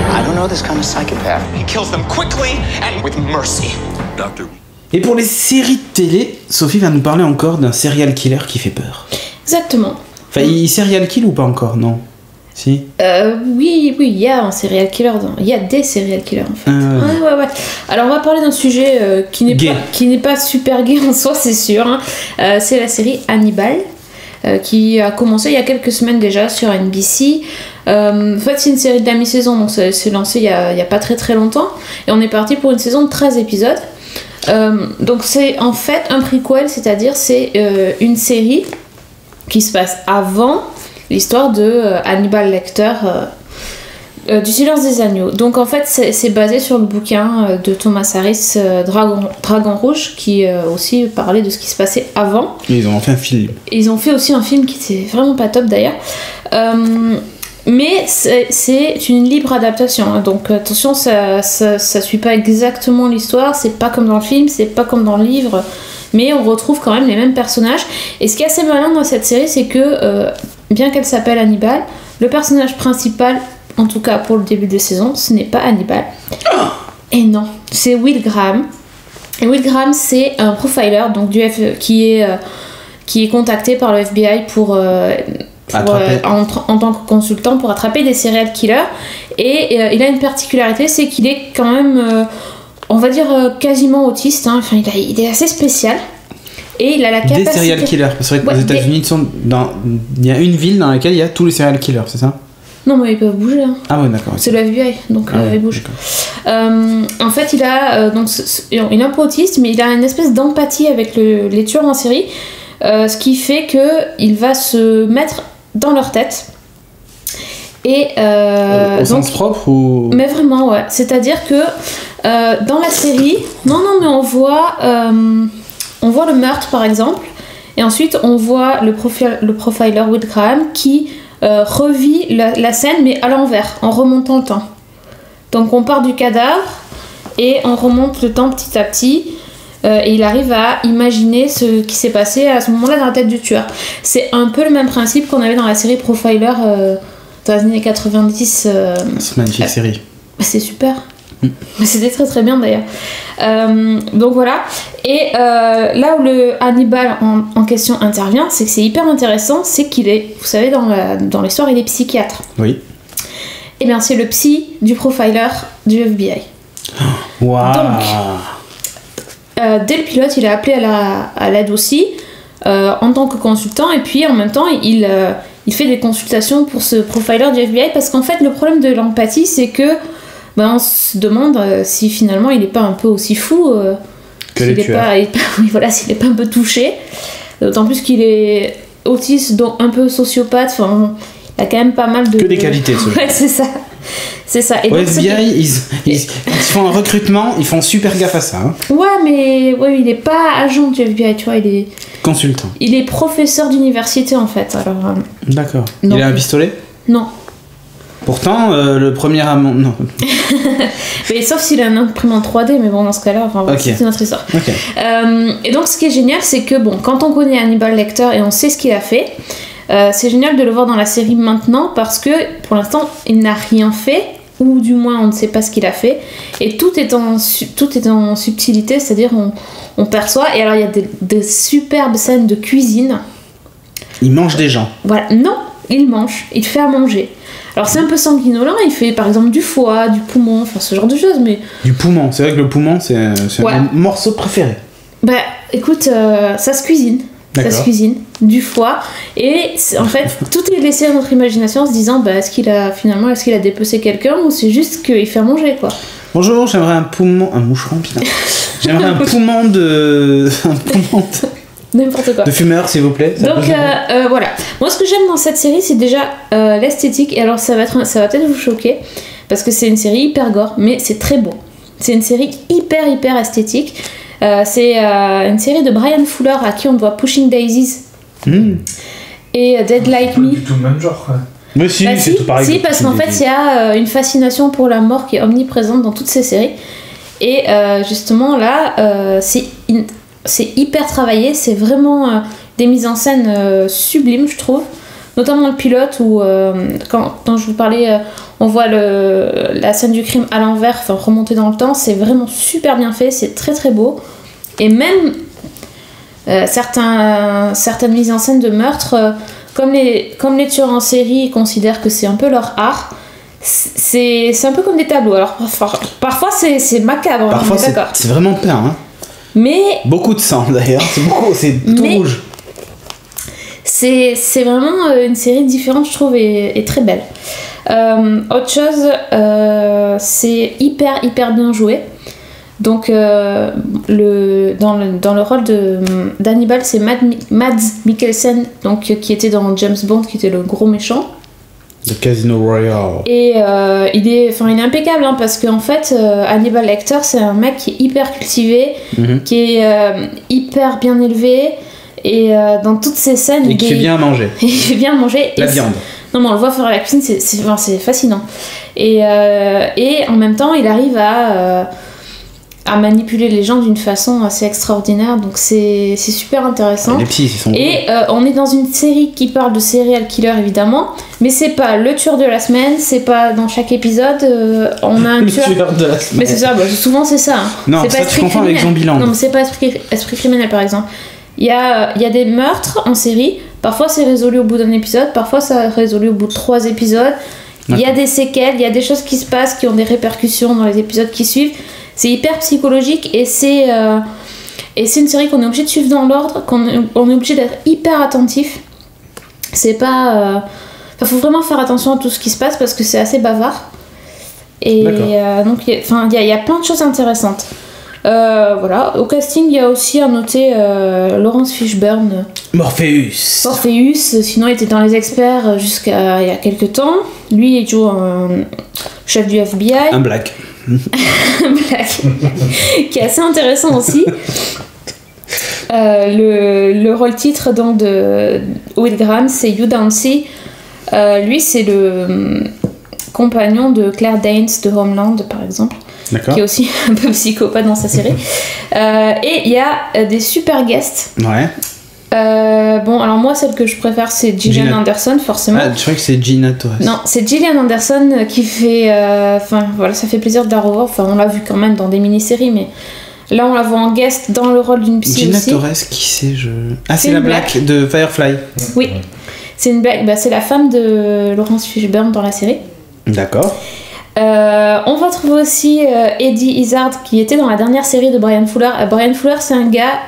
I don't know this kind of psychopath. He kills them quickly and with mercy. Doctor. Et pour les séries de télé, Sophie va nous parler encore d'un serial killer qui fait peur. Exactement. Enfin, il serial kill ou pas encore? Non. Si. Oui, il y a un serial killer. Il y a des serial killers en fait. Ouais. Alors on va parler d'un sujet qui n'est pas super gay en soi, c'est sûr. Hein. C'est la série Hannibal qui a commencé il y a quelques semaines déjà sur NBC. En fait, c'est une série de la mi-saison, donc c'est lancé il y a pas très très longtemps. Et on est parti pour une saison de 13 épisodes. Donc c'est en fait un prequel, c'est-à-dire c'est une série qui se passe avant l'histoire de Hannibal Lecter du Silence des Agneaux. Donc en fait c'est basé sur le bouquin de Thomas Harris, Dragon Rouge, qui aussi parlait de ce qui se passait avant. Et ils ont fait un film. Ils ont fait aussi un film qui était vraiment pas top d'ailleurs. Mais c'est une libre adaptation, hein. Donc attention, ça suit pas exactement l'histoire, c'est pas comme dans le film, c'est pas comme dans le livre, mais on retrouve quand même les mêmes personnages. Et ce qui est assez malin dans cette série, c'est que bien qu'elle s'appelle Hannibal, le personnage principal, en tout cas pour le début de saison, ce n'est pas Hannibal. Et non, c'est Will Graham. Et Will Graham, c'est un profiler donc qui est contacté par le FBI en tant que consultant pour attraper des serial killers. Et il a une particularité, c'est qu'il est quand même, on va dire, quasiment autiste, hein. Enfin, il est assez spécial. Et il a la capacité... Des serial killers, parce que les États-Unis il y a une ville dans laquelle il y a tous les serial killers, c'est ça? Non, mais ils peuvent bouger. Hein. Ah ouais, d'accord. C'est le FBI, donc ils bougent. En fait, il a il est un peu autiste, mais il a une espèce d'empathie avec les tueurs en série, ce qui fait qu'il va se mettre dans leur tête. Et au sens propre ou... Mais vraiment, ouais. C'est-à-dire que dans la série, mais on voit le meurtre par exemple, et ensuite on voit le profiler Will Graham qui revit la scène mais à l'envers, en remontant le temps. Donc on part du cadavre et on remonte le temps petit à petit. Et il arrive à imaginer ce qui s'est passé à ce moment-là dans la tête du tueur. C'est un peu le même principe qu'on avait dans la série Profiler dans les années 90. C'est une magnifique série. C'est super. C'était très très bien d'ailleurs. Donc voilà. Et là où le Hannibal en question intervient, c'est que c'est hyper intéressant, c'est qu'il est, vous savez, dans l'histoire, il est psychiatre. Oui. Et bien c'est le psy du profiler du FBI. Waouh. Donc... dès le pilote, il a appelé à l'aide aussi en tant que consultant, et puis en même temps il fait des consultations pour ce profiler du FBI, parce qu'en fait le problème de l'empathie, c'est que on se demande si finalement il n'est pas un peu aussi fou que les tueurs. S'il n'est pas un peu touché, d'autant plus qu'il est autiste, donc un peu sociopathe, enfin il a quand même pas mal de... Que des qualités, ouais, c'est ça. C'est ça. Et au FBI, ils font un recrutement, ils font super gaffe à ça. Hein. Ouais, mais ouais, il est pas agent du FBI, tu vois, il est... Consultant. Il est professeur d'université, en fait, alors... D'accord. Il a un pistolet ? Non. Pourtant, le premier amant... Non. Mais sauf s'il a un imprimante 3D, mais bon, dans ce cas-là, enfin, c'est notre histoire. Okay. Et donc, ce qui est génial, c'est que, bon, quand on connaît Hannibal Lecter et on sait ce qu'il a fait, c'est génial de le voir dans la série maintenant, parce que, pour l'instant, il n'a rien fait, ou du moins, on ne sait pas ce qu'il a fait, et tout est en subtilité, c'est-à-dire, on perçoit, et alors, il y a des superbes scènes de cuisine. Il mange des gens. Voilà, non, il mange, il fait à manger. Alors c'est un peu sanguinolent, il fait par exemple du foie, du poumon, enfin ce genre de choses, mais... Du poumon, c'est vrai que le poumon c'est mon morceau préféré. Bah écoute, ça se cuisine. D'accord. Ça se cuisine, du foie, et en fait tout est laissé à notre imagination en se disant bah est-ce qu'il a dépecé quelqu'un ou c'est juste qu'il fait à manger quoi. Bonjour, j'aimerais un poumon... Un moucheron, putain. J'aimerais un poumon de... N'importe quoi. De fumeur, s'il vous plaît. Donc voilà. Moi, ce que j'aime dans cette série, c'est déjà l'esthétique. Et alors, ça va peut-être vous choquer parce que c'est une série hyper gore, mais c'est très beau. C'est une série hyper esthétique. C'est une série de Brian Fuller à qui on doit Pushing Daisies et Dead Like Me. Pas du tout le même genre. Ouais. Mais si, c'est tout pareil. Si, parce qu'en fait, il y a une fascination pour la mort qui est omniprésente dans toutes ces séries. Et justement, là, c'est hyper travaillé, c'est vraiment des mises en scène sublimes, je trouve. Notamment le pilote où, quand je vous parlais, on voit la scène du crime à l'envers, enfin remonter dans le temps, c'est vraiment super bien fait, c'est très beau. Et même certaines mises en scène de meurtre, comme les tueurs en série considèrent que c'est un peu leur art, c'est un peu comme des tableaux. Alors parfois c'est macabre, parfois c'est vraiment peint, hein. Mais beaucoup de sang d'ailleurs, c'est tout rouge. C'est vraiment une série différente, je trouve, et très belle. Autre chose, c'est hyper bien joué. Donc dans le rôle d'Hannibal, c'est Mads Mikkelsen, donc qui était dans James Bond, qui était le gros méchant. Le Casino Royale. Et il est impeccable, hein, parce qu'en fait, Hannibal Lecter, c'est un mec qui est hyper cultivé, qui est hyper bien élevé, et dans toutes ces scènes... Et qui fait bien à manger. Il fait bien à manger. La viande. Non, mais on le voit faire la cuisine, c'est fascinant. Et en même temps, il arrive à manipuler les gens d'une façon assez extraordinaire, donc c'est super intéressant. Les psys, ils sont et on est dans une série qui parle de serial killer évidemment, mais c'est pas le tueur de la semaine, c'est pas dans chaque épisode on a un tueur de la semaine. Mais c'est ça, souvent c'est ça. Non, c'est ça pas tu confonds avec Zombieland. Non, mais c'est pas esprit criminel par exemple. Il y a des meurtres en série, parfois c'est résolu au bout d'un épisode, parfois c'est résolu au bout de 3 épisodes. Il y a des séquelles, il y a des choses qui se passent qui ont des répercussions dans les épisodes qui suivent. C'est hyper psychologique et c'est une série qu'on est obligé de suivre dans l'ordre, on est obligé d'être hyper attentif. C'est pas... faut vraiment faire attention à tout ce qui se passe parce que c'est assez bavard. Et donc il y a plein de choses intéressantes. Voilà. Au casting, il y a aussi à noter Laurence Fishburne. Morpheus, sinon il était dans Les Experts jusqu'à il y a quelques temps. Lui, il joue un chef du FBI. Un black. Qui est assez intéressant aussi. Le rôle titre donc de Will Graham, c'est Hugh Dancy. Lui, c'est le compagnon de Claire Danes de Homeland, par exemple. D'accord. Qui est aussi un peu psychopathe dans sa série. Et il y a des super guests. Ouais. Bon, alors moi, celle que je préfère, c'est Gillian Anderson, forcément. Ah, je crois que c'est Gina Torres. Non, c'est Gillian Anderson qui fait... voilà, ça fait plaisir de la revoir. Enfin, on l'a vu quand même dans des mini-séries, mais là, on la voit en guest dans le rôle d'une psy Gina aussi. Torres, qui c'est Ah, c'est la Black de Firefly. Oui, c'est une Black. C'est la femme de Laurence Fishburne dans la série. D'accord. On va trouver aussi Eddie Izzard, qui était dans la dernière série de Brian Fuller. Brian Fuller, c'est un gars...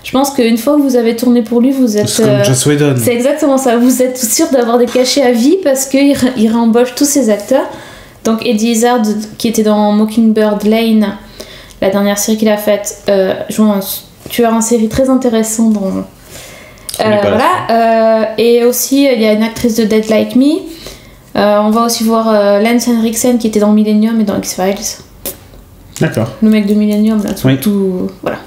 Je pense qu'une fois que vous avez tourné pour lui, vous êtes... C'est comme Joss Whedon. C'est exactement ça. Vous êtes sûr d'avoir des cachets à vie parce qu'il réembauche tous ses acteurs. Donc Eddie Izzard, qui était dans Mockingbird Lane, la dernière série qu'il a faite, joue un tueur en série très intéressant dans... voilà. Et aussi, il y a une actrice de Dead Like Me. On va aussi voir Lance Henriksen, qui était dans Millennium et dans X-Files. D'accord. Le mec de Millennium, là, tout voilà.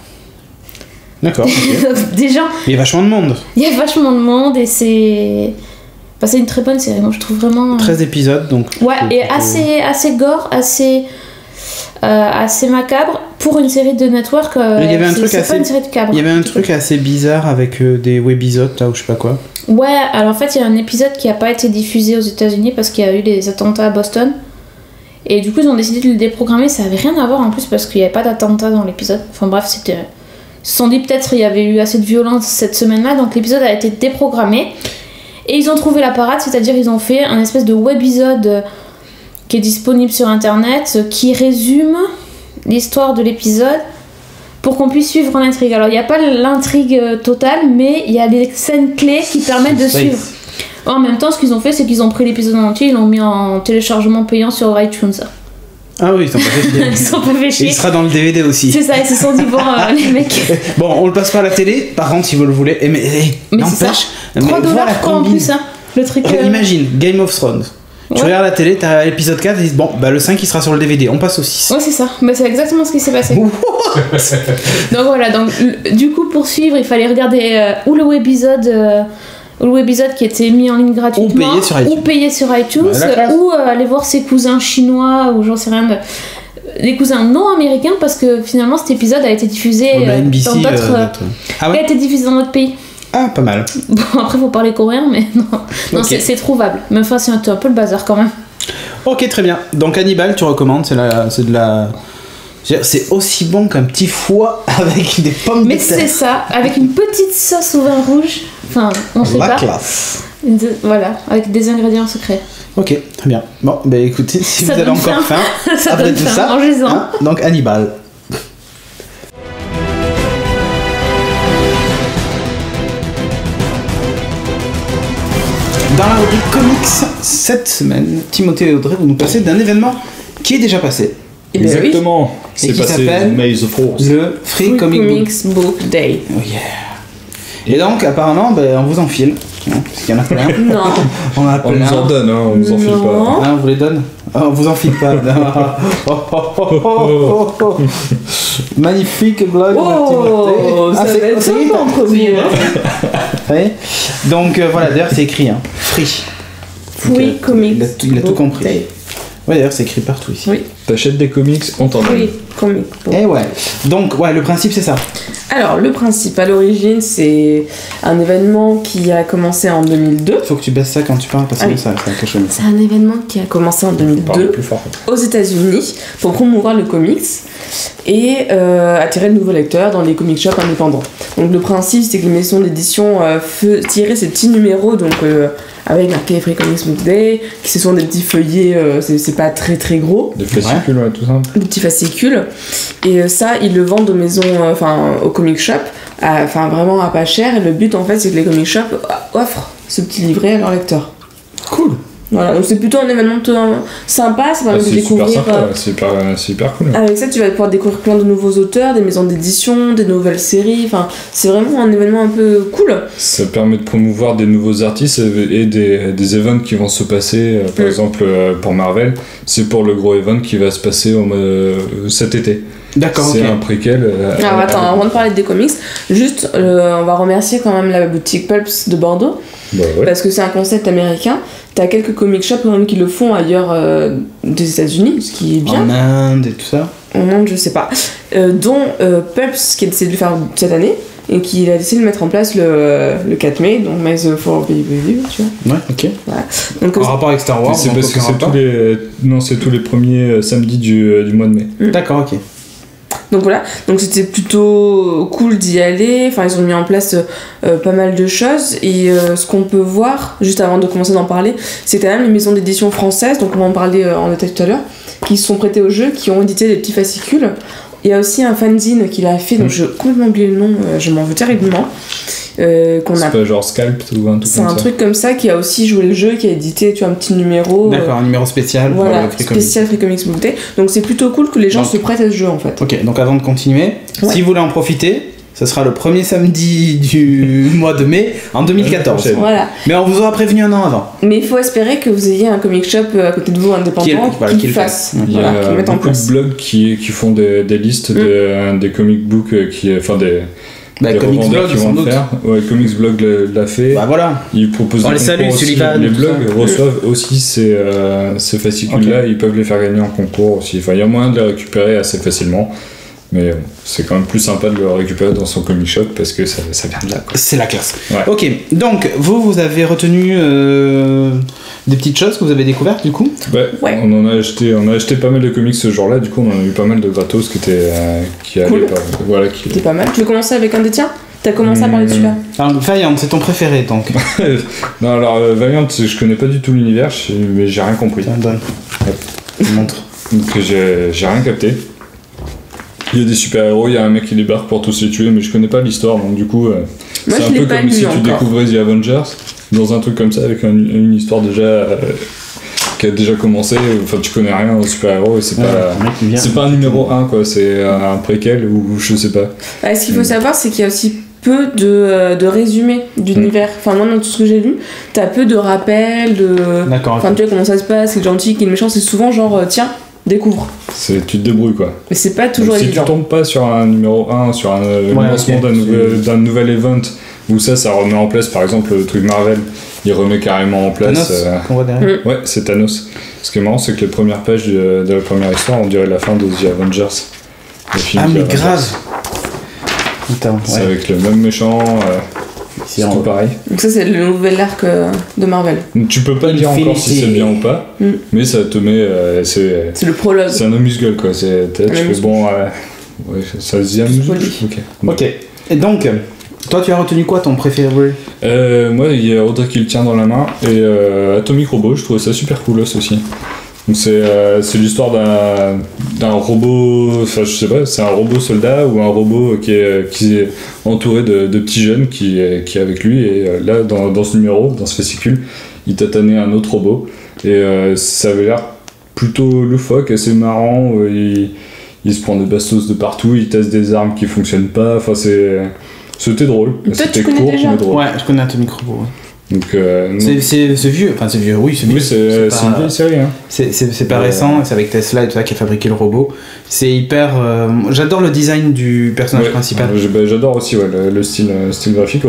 D'accord. Okay. Déjà. Il y a vachement de monde. Il y a vachement de monde et c'est. Enfin, c'est une très bonne série, moi je trouve vraiment. 13 épisodes donc. Ouais, et assez gore, assez macabre pour une série de network. Il y avait un truc c'est pas une série de câble. Il y avait un truc assez bizarre avec des webisodes là ou je sais pas quoi. Ouais, alors en fait il y a un épisode qui a pas été diffusé aux États-Unis parce qu'il y a eu les attentats à Boston. Et du coup ils ont décidé de le déprogrammer, ça avait rien à voir en plus parce qu'il n'y avait pas d'attentat dans l'épisode. Enfin bref, c'était. Ils se sont dit peut-être il y avait eu assez de violence cette semaine-là, donc l'épisode a été déprogrammé. Et ils ont trouvé la parade, c'est-à-dire ils ont fait un espèce de webisode qui est disponible sur internet, qui résume l'histoire de l'épisode pour qu'on puisse suivre l'intrigue. Alors il n'y a pas l'intrigue totale, mais il y a des scènes clés qui permettent de suivre. En même temps, ce qu'ils ont fait, c'est qu'ils ont pris l'épisode en entier, ils l'ont mis en téléchargement payant sur iTunes. Ah oui, ils sont pas fait chier. Ils sont pas fait chier. Et il sera dans le DVD aussi. C'est ça, ils se sont dit, bon, les mecs. Bon, on le passe pas à la télé, par contre, si vous le voulez. Mais n'empêche, $3 quoi en plus, hein, le truc. Imagine, Game of Thrones. Tu regardes la télé, t'as l'épisode 4, et ils disent, bon, bah le 5 il sera sur le DVD, on passe au 6. Ouais, c'est ça, bah, c'est exactement ce qui s'est passé. Donc voilà, donc du coup, pour suivre, il fallait regarder ou le webisode qui était mis en ligne gratuitement, ou payer sur iTunes, ou aller voir ses cousins chinois, ou j'en sais rien, des cousins non américains, parce que finalement cet épisode a été diffusé NBC, dans d'autres. Ah ouais. Il a été diffusé dans d'autres pays. Ah, pas mal. Bon, après, faut parler coréen, mais non, okay. C'est trouvable. Mais enfin, c'est un peu le bazar quand même. Ok, très bien. Donc, Hannibal, tu recommandes, c'est de la. C'est aussi bon qu'un petit foie avec des pommes de terre. Mais c'est ça, avec une petite sauce au vin rouge. Enfin, on sait pas. Classe. Voilà, avec des ingrédients secrets. Ok, très bien. Bon, bah écoutez, si ça vous avez encore faim, après tout ça, hein, donc Hannibal. Dans la rubrique comics, cette semaine, Timothée et Audrey vont nous passer d'un événement qui est déjà passé. Exactement. Oui. C'est passé May the Force. Le Free Comics Book Day. Oh yeah. Et donc, apparemment, on vous en file. Parce qu'il y en a plein. Non. On nous en donne, hein, on nous en file pas. Ah, on vous les donne. On vous en file pas. Magnifique blague de Timothée. Ça va être sympa entre vous. Donc voilà, d'ailleurs c'est écrit, hein. Free. Free Comics. Il a tout compris. Ouais, d'ailleurs c'est écrit partout ici. Oui. T'achètes des comics, on t'en donne. Free Comics. Et ouais. Donc ouais, le principe c'est ça. Alors le principe à l'origine c'est un événement qui a commencé en 2002. Faut que tu baisses ça quand tu parles parce que ça cache le micro. C'est un événement qui a commencé en 2002 aux États-Unis pour promouvoir le comics et attirer de nouveaux lecteurs dans les comic shops indépendants. Donc le principe c'est que les maisons d'édition tiraient ces petits numéros donc avec marqué Free Comics Book Day, qui ce sont des petits feuillets, c'est pas très très gros. Des fascicules, ouais, tout simple. Des petits fascicules. Et ça, ils le vendent aux maisons, aux comic shops, vraiment à pas cher. Et le but en fait, c'est que les comic shops offrent ce petit livret à leurs lecteurs. Cool. Voilà, donc c'est plutôt un événement sympa, ça permet de découvrir. C'est hyper cool. Avec ça, tu vas pouvoir découvrir plein de nouveaux auteurs, des maisons d'édition, des nouvelles séries. Enfin, c'est vraiment un événement un peu cool. Ça permet de promouvoir des nouveaux artistes et des events qui vont se passer. Par exemple, pour Marvel, c'est pour le gros event qui va se passer cet été. D'accord, c'est un préquel. Alors attends, avant de parler des comics, juste on va remercier quand même la boutique Pulps de Bordeaux. Bah ouais. Parce que c'est un concept américain. T'as quelques comic shops quand même qui le font ailleurs des États-Unis, ce qui est bien. En Inde et tout ça. En Inde, je sais pas. Dont Pulps qui a décidé de le faire cette année et qui a décidé de mettre en place le 4 mai, donc May the 4th be with you, tu vois. Ouais, ok. Voilà. Donc, en rapport avec Star Wars. C'est parce que c'est tous les premiers samedis du mois de mai. D'accord, ok. Donc voilà, donc c'était plutôt cool d'y aller, enfin ils ont mis en place pas mal de choses et ce qu'on peut voir, juste avant de commencer d'en parler, c'est quand même les maisons d'édition françaises, donc on va en parler en détail tout à l'heure, qui se sont prêtées au jeu, qui ont édité des petits fascicules. Il y a aussi un fanzine qu'il a fait, donc j'ai complètement oublié le nom, je m'en veux terriblement. C'est pas genre Scalp ou un truc comme ça. C'est un truc comme ça qui a aussi joué le jeu, qui a édité un petit numéro. D'accord, un numéro spécial. Voilà, spécial Free Comics Book Day. Donc c'est plutôt cool que les gens se prêtent à ce jeu en fait. Ok, donc avant de continuer, si vous voulez en profiter, Ce sera le premier samedi du mois de mai en 2014. Voilà. Mais on vous aura prévenu un an avant. Mais il faut espérer que vous ayez un comic shop à côté de vous indépendant qui le fasse. Il y a beaucoup de blogs qui font des listes des comic books enfin des Comics Blog, qui vont le faire. Ouais, Comics Blog l'a fait. Bah voilà. Ils proposent on les salue, Sullivan. Les blogs reçoivent aussi ces fascicules-là. Ils peuvent les faire gagner en concours aussi. Enfin, il y a moyen de les récupérer assez facilement. Mais c'est quand même plus sympa de le récupérer dans son comic shop parce que ça vient de là. C'est la classe. Ouais. Ok, donc vous avez retenu des petites choses que vous avez découvertes du coup. Ouais. On a acheté pas mal de comics ce jour-là. Du coup, on en a eu pas mal de gratos qui cool. Voilà, C'était pas mal. Tu veux commencer avec un des tiens? T'as commencé à parler de celui-là. Alors, Valiant, c'est ton préféré donc. Non, alors Valiant, je connais pas du tout l'univers, mais j'ai rien compris. Tiens, donne. Je montre. Donc j'ai rien capté. Il y a des super-héros, il y a un mec qui débarque pour tous les tuer, mais je connais pas l'histoire, donc du coup, c'est un peu comme si tu découvrais The Avengers dans un truc comme ça, avec une histoire déjà qui a déjà commencé. Enfin, tu connais rien aux super-héros et c'est pas un numéro 1, quoi, c'est un préquel ou je sais pas. Ce qu'il faut savoir, c'est qu'il y a aussi peu de résumés d'univers. Enfin, moi, dans tout ce que j'ai lu, t'as peu de rappels, D'accord. Enfin, tu vois comment ça se passe, qui est le gentil, qui est le méchant, c'est souvent genre, tiens, découvre. Tu te débrouilles, quoi. Mais c'est pas toujours évident. évident. Si tu tombes pas sur un numéro 1, sur un lancement d'un nouvel event, où ça remet en place, par exemple, le truc Marvel, il remet carrément en place... Thanos, qu'on voit derrière. Ouais, c'est Thanos. Ce qui est marrant, c'est que les premières pages de la première histoire, on dirait la fin de The Avengers. Ah, mais grave. Attends, c'est avec le même méchant, c'est tout pareil. Donc ça, c'est le nouvel arc de Marvel. Donc, tu peux pas dire encore si c'est bien ou pas, mais ça te met... c'est le prologue. C'est un amuse-gueule, quoi. Tu fais bon... ouais, ça se dit amuse-gueule. Ok. Et donc... Toi, tu as retenu quoi ton préféré? Moi, il y a Audrey qui le tient dans la main et Atomic Robot, je trouvais ça super cool aussi. Donc c'est l'histoire d'un robot, enfin je sais pas, c'est un robot soldat ou un robot qui est entouré de petits jeunes qui est avec lui et là dans ce numéro, dans ce fascicule, il tatanait un autre robot et ça avait l'air plutôt loufoque, assez marrant, il se prend des bastos de partout, il teste des armes qui fonctionnent pas, enfin c'était drôle. C'était court mais drôle. Ouais, je connais Atomic Robot. Ouais. Donc, c'est vieux, enfin c'est vieux, oui, c'est vieux. Oui, c'est une vieille série. Hein. C'est pas récent, c'est avec Tesla et tout ça qui a fabriqué le robot. C'est hyper. J'adore le design du personnage principal. J'adore aussi le style graphique,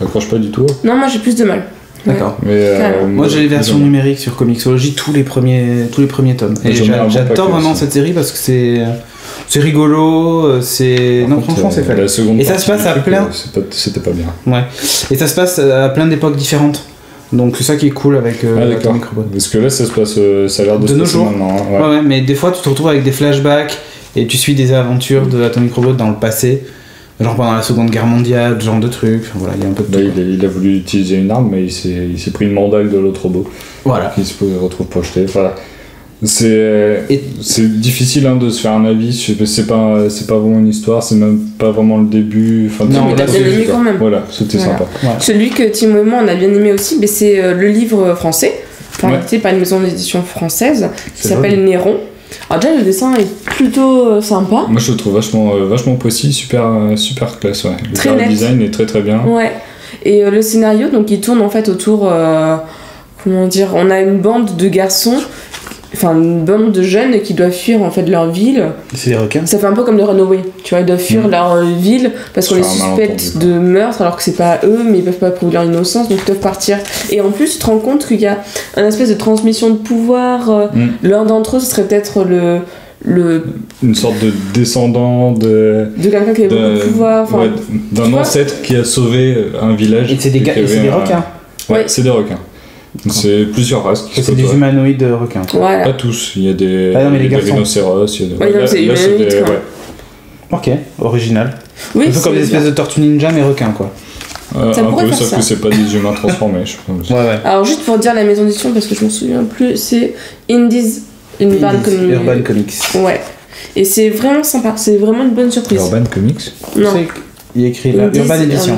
accroche pas du tout. Non, moi j'ai plus de mal. D'accord. Mais moi j'ai les versions numériques sur Comixology, tous les premiers tomes. Et j'adore vraiment cette série parce que c'est rigolo, non franchement c'est fait. Et ça se passe à plein. C'était pas bien. Ouais. Et ça se passe à plein d'époques différentes. Donc c'est ça qui est cool avec Atomic Robot. Parce que là ça se passe, ça a l'air de nos jours. Maintenant. Hein, ouais, mais des fois tu te retrouves avec des flashbacks et tu suis des aventures de Atomic Robot dans le passé. Genre pendant la Seconde Guerre mondiale, ce genre de trucs. Enfin, voilà, il y a un peu de tout. Il a voulu utiliser une arme, mais il s'est pris une mandaille de l'autre robot. Voilà. Qui se retrouve projeté. Voilà. C'est difficile de se faire un avis. C'est pas vraiment une histoire, c'est même pas vraiment le début. Enfin, non, on a bien aimé quand même. Voilà, c'était sympa. Ouais. Celui que Tim et moi on a bien aimé aussi, mais c'est le livre français, édité par une maison d'édition française qui s'appelle Néron. Alors déjà le dessin est plutôt sympa. Moi je le trouve vachement précis, super classe, ouais. Le très net. design est très très bien. Ouais. Et le scénario donc il tourne en fait autour comment dire, on a une bande de garçons, enfin une bande de jeunes qui doivent fuir en fait leur ville. C'est des requins. Ça fait un peu comme les Runaways, tu vois, ils doivent fuir leur ville parce qu'on les suspecte de meurtre alors que c'est pas eux, mais ils peuvent pas prouver leur innocence donc ils doivent partir. Et en plus tu te rends compte qu'il y a un espèce de transmission de pouvoir. L'un d'entre eux ce serait peut-être une sorte de descendant de quelqu'un qui a beaucoup de pouvoir, d'un ancêtre qui a sauvé un village. Et c'est des requins. Ouais, c'est des requins. C'est plusieurs races qui c'est des humanoïdes requins. Voilà. Pas tous, il y a des rhinocéros, il y a des... c'est humanoïde. Ok, original. Oui, un peu comme des espèces de tortues ninja mais requins quoi. Un peu, sauf que c'est pas des humains transformés, je pense. Ouais. Alors juste pour dire la maison d'édition parce que je m'en souviens plus, c'est Urban Comics. Ouais. Et c'est vraiment sympa, c'est vraiment une bonne surprise. Urban Comics? Non. Il écrit là, Urban Edition.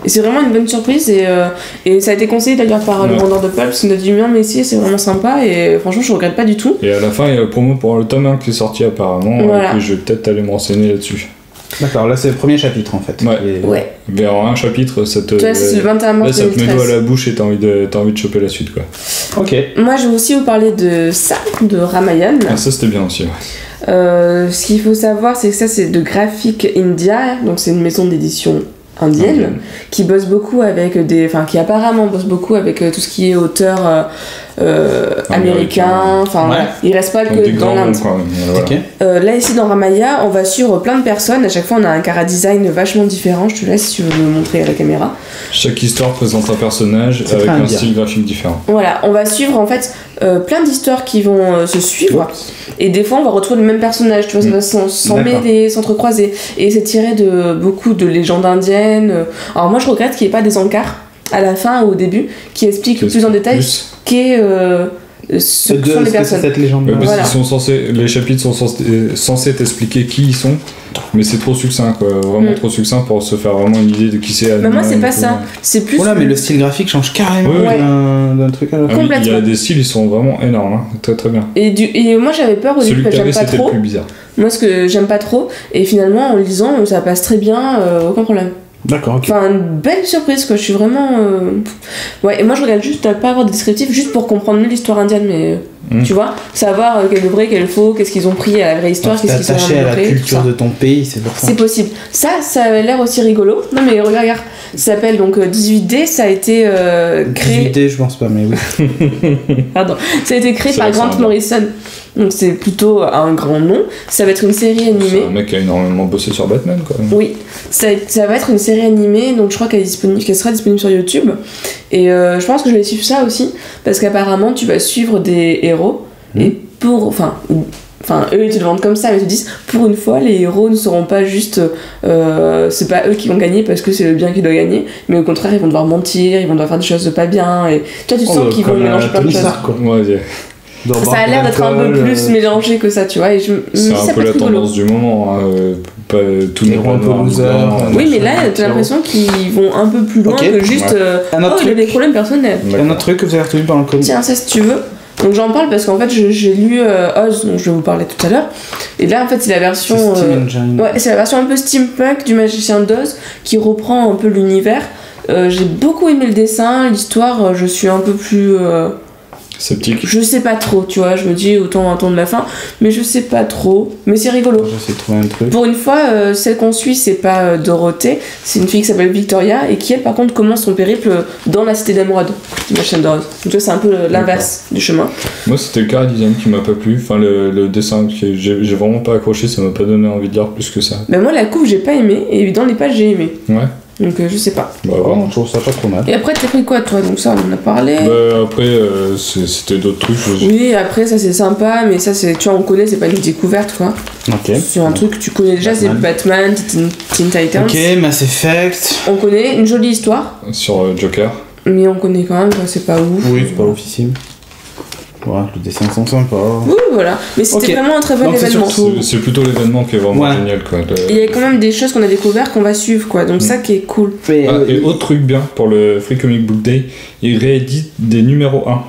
Et c'est vraiment une bonne surprise et ça a été conseillé d'ailleurs par le vendeur de pulp parce qu'il a dit bien mais si c'est vraiment sympa et franchement je regrette pas du tout. Et à la fin il y a le promo pour le tome 1 qui est sorti apparemment et que je vais peut-être aller me renseigner là-dessus. D'accord, là c'est le premier chapitre en fait. Ouais. Mais en un chapitre, ça te. Toi, c'est le 21 mars là, ça te met 2013. l'eau à la bouche et t'as envie de choper la suite, quoi. Ok. Moi, je vais aussi vous parler de ça, de Ramayan. Ah, ça c'était bien aussi, ouais. Ce qu'il faut savoir, c'est que ça, c'est de Graphic India, donc c'est une maison d'édition indienne qui bosse beaucoup avec qui apparemment bosse beaucoup avec tout ce qui est auteur américain. Enfin, voilà. Il reste pas que dans l'Inde. Voilà. Ok. Là, ici, dans Ramaya, on va suivre plein de personnes. À chaque fois, on a un chara design vachement différent. Je te laisse si tu veux me montrer à la caméra. Chaque histoire présente un personnage C'est avec très un indien. style graphique différent. Voilà, on va suivre en fait plein d'histoires qui vont se suivre. Et des fois, on va retrouver le même personnage, tu vois, ça va s'en mêler, s'entrecroiser. Et c'est tiré de beaucoup de légendes indiennes. Alors, moi, je regrette qu'il n'y ait pas des encarts à la fin ou au début qui expliquent plus en détail qu'est ce que sont les personnes. Cette légende. Parce Voilà. qu'ils sont censés, les chapitres sont censés t'expliquer qui ils sont, mais c'est trop succinct, quoi. Vraiment trop succinct pour se faire vraiment une idée de qui c'est. Mais moi, c'est pas ça. C'est plus. Voilà, mais le style graphique change carrément d'un truc à l'autre. Ah oui, il y a Complètement. des styles, ils sont vraiment énormes, hein. Très très bien. Et moi, j'avais peur au début Celui que parce que t'avais, j'aime pas c'était le trop. plus bizarre. Moi, ce que j'aime pas trop. Et finalement, en le lisant, ça passe très bien, aucun problème. D'accord, ok. Enfin, une belle surprise, quoi. Je suis vraiment. Ouais, et moi, je regarde juste à pas avoir de descriptif, juste pour comprendre mieux l'histoire indienne, mais. Tu vois, savoir quel est vrai, quel est faux, qu'est-ce qu'ils ont pris à la vraie histoire, qu'est-ce qu'ils ont attaché à la inventé, tout culture ça. de ton pays, c'est pour ça. C'est possible. Ça a l'air aussi rigolo. Non, mais regarde. Ça s'appelle donc 18D, ça a été créé. 18D, je pense pas, mais oui. Pardon. Ça a été créé C'est par vrai que Grant c'est un Morrison. Donc c'est plutôt un grand nom. Ça va être une série C'est animée. un mec qui a énormément bossé sur Batman, quoi. Oui, ça va être une série animée, donc je crois qu'elle sera disponible sur YouTube. Et je pense que je vais suivre ça aussi, parce qu'apparemment tu vas suivre des héros, et enfin, eux ils te le vendent comme ça, mais ils te disent pour une fois les héros ne seront pas juste. C'est pas eux qui vont gagner parce que c'est le bien qui doit gagner, mais au contraire ils vont devoir mentir, ils vont devoir faire des choses pas bien, et toi tu sens qu'ils vont mélanger plein de choses. Ouais, Ça a l'air d'être un peu plus mélangé que ça, tu vois. Et c'est un peu la tendance du moment, hein. Pas tous les héros un peu losers. Oui, mais là, t'as l'impression qu'ils vont un peu plus loin Ok. que juste. Un autre il a truc. des problèmes personnels. Il y a un autre truc que vous avez retenu dans le comic. Tiens, ça si tu veux. Donc j'en parle parce qu'en fait, j'ai lu Oz, dont je vais vous parler tout à l'heure. Et là, en fait, c'est la version. C'est Steam Engine. Ouais, c'est la version un peu steampunk du magicien d'Oz qui reprend un peu l'univers. J'ai beaucoup aimé le dessin, l'histoire, je suis un peu plus. Sceptique. Je sais pas trop, tu vois, je me dis autant attendre la fin, mais je sais pas trop, mais c'est rigolo. J'essaie de trouver un truc. Pour une fois, celle qu'on suit, c'est pas Dorothée, c'est une fille qui s'appelle Victoria et qui, elle, par contre, commence son périple dans la cité d'Emeraude, du machin de Rose. Donc, toi, c'est un peu l'inverse du chemin. Moi, c'était le chara design qui m'a pas plu. Enfin, le dessin, j'ai vraiment pas accroché, ça m'a pas donné envie de lire plus que ça. Ben, moi, la coupe, j'ai pas aimé, et dans les pages, j'ai aimé. Ouais. Donc, je sais pas. Bah, Oh, vraiment. je trouve ça pas trop mal. Et après, t'as pris quoi, toi? Donc, ça, on en a parlé. Bah, après, c'était d'autres trucs. Oui, après, ça, c'est sympa, mais ça, c'est, tu vois, on connaît, c'est pas une découverte, quoi. Ok. C'est un truc que tu connais déjà, c'est Batman, Teen Titans. Ok, Mass Effect. On connaît une jolie histoire, Sur Joker. mais on connaît quand même, quoi, c'est pas ouf. Oui, c'est pas officiel. Ouais, les dessins sont sympas. Oui, voilà. Mais c'était Ok. vraiment un très bon Donc, c'est événement. C'est plutôt l'événement qui est vraiment Ouais. génial, quoi. Il y a quand même des choses qu'on a découvert qu'on va suivre, quoi. Donc ça qui est cool. Mais, Ah, et autre truc bien pour le Free Comic Book Day, ils rééditent des numéros 1.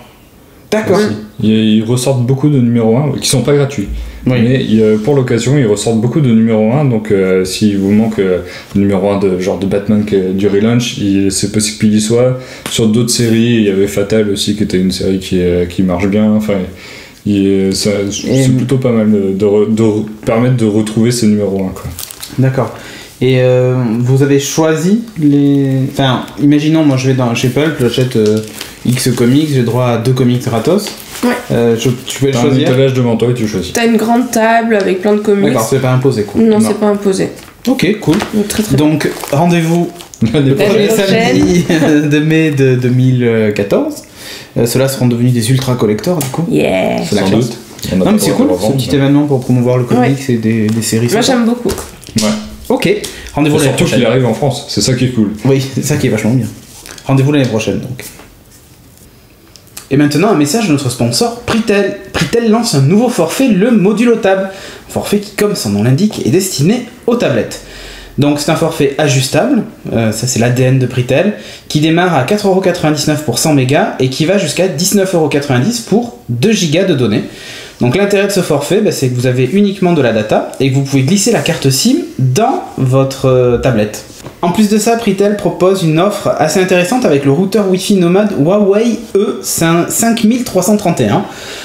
D'accord. aussi. Ils ressortent beaucoup de numéros 1 qui sont pas gratuits. Oui. Mais pour l'occasion, ils ressortent beaucoup de numéros 1. Donc, s'il vous manque le numéro 1 de Batman du relaunch, c'est possible qu'il y soit. Sur d'autres séries, il y avait Fatal aussi, qui était une série qui marche bien. Enfin, c'est plutôt pas mal de permettre de retrouver ces numéros 1. Quoi. D'accord. Et vous avez choisi les. Enfin, imaginons, moi je vais chez Pulp, j'achète X comics, j'ai droit à 2 comics gratos. Ouais. Tu peux les T'as un choisir. étalage devant toi et tu choisis. T'as une grande table avec plein de comics. D'accord, c'est pas imposé quoi. Non, c'est pas imposé. Ok, cool. Donc, très très Donc, rendez-vous Des La le semaine samedi de mai de 2014. Ceux-là seront devenus des ultra collectors du coup. Yeah. C'est la Sans classe. doute. On a Non, pas mais le c'est droit cool, de c'est un revendre, petit événement pour promouvoir le comics et des séries. Moi sympas. j'aime beaucoup. Ouais. Ok, rendez-vous l'année Surtout qu'il prochaine. arrive en France, c'est ça qui est cool. Oui, c'est ça qui est vachement bien. Rendez-vous l'année prochaine donc. Et maintenant un message de notre sponsor Pritel. Pritel lance un nouveau forfait, le Modulo Tab. Un forfait qui, comme son nom l'indique, est destiné aux tablettes. Donc c'est un forfait ajustable, ça c'est l'ADN de Pritel, qui démarre à 4,99€ pour 100 mégas et qui va jusqu'à 19,90€ pour 2 gigas de données. Donc l'intérêt de ce forfait, c'est que vous avez uniquement de la data et que vous pouvez glisser la carte SIM dans votre tablette. En plus de ça, Pritel propose une offre assez intéressante avec le routeur Wi-Fi nomade Huawei E5331. En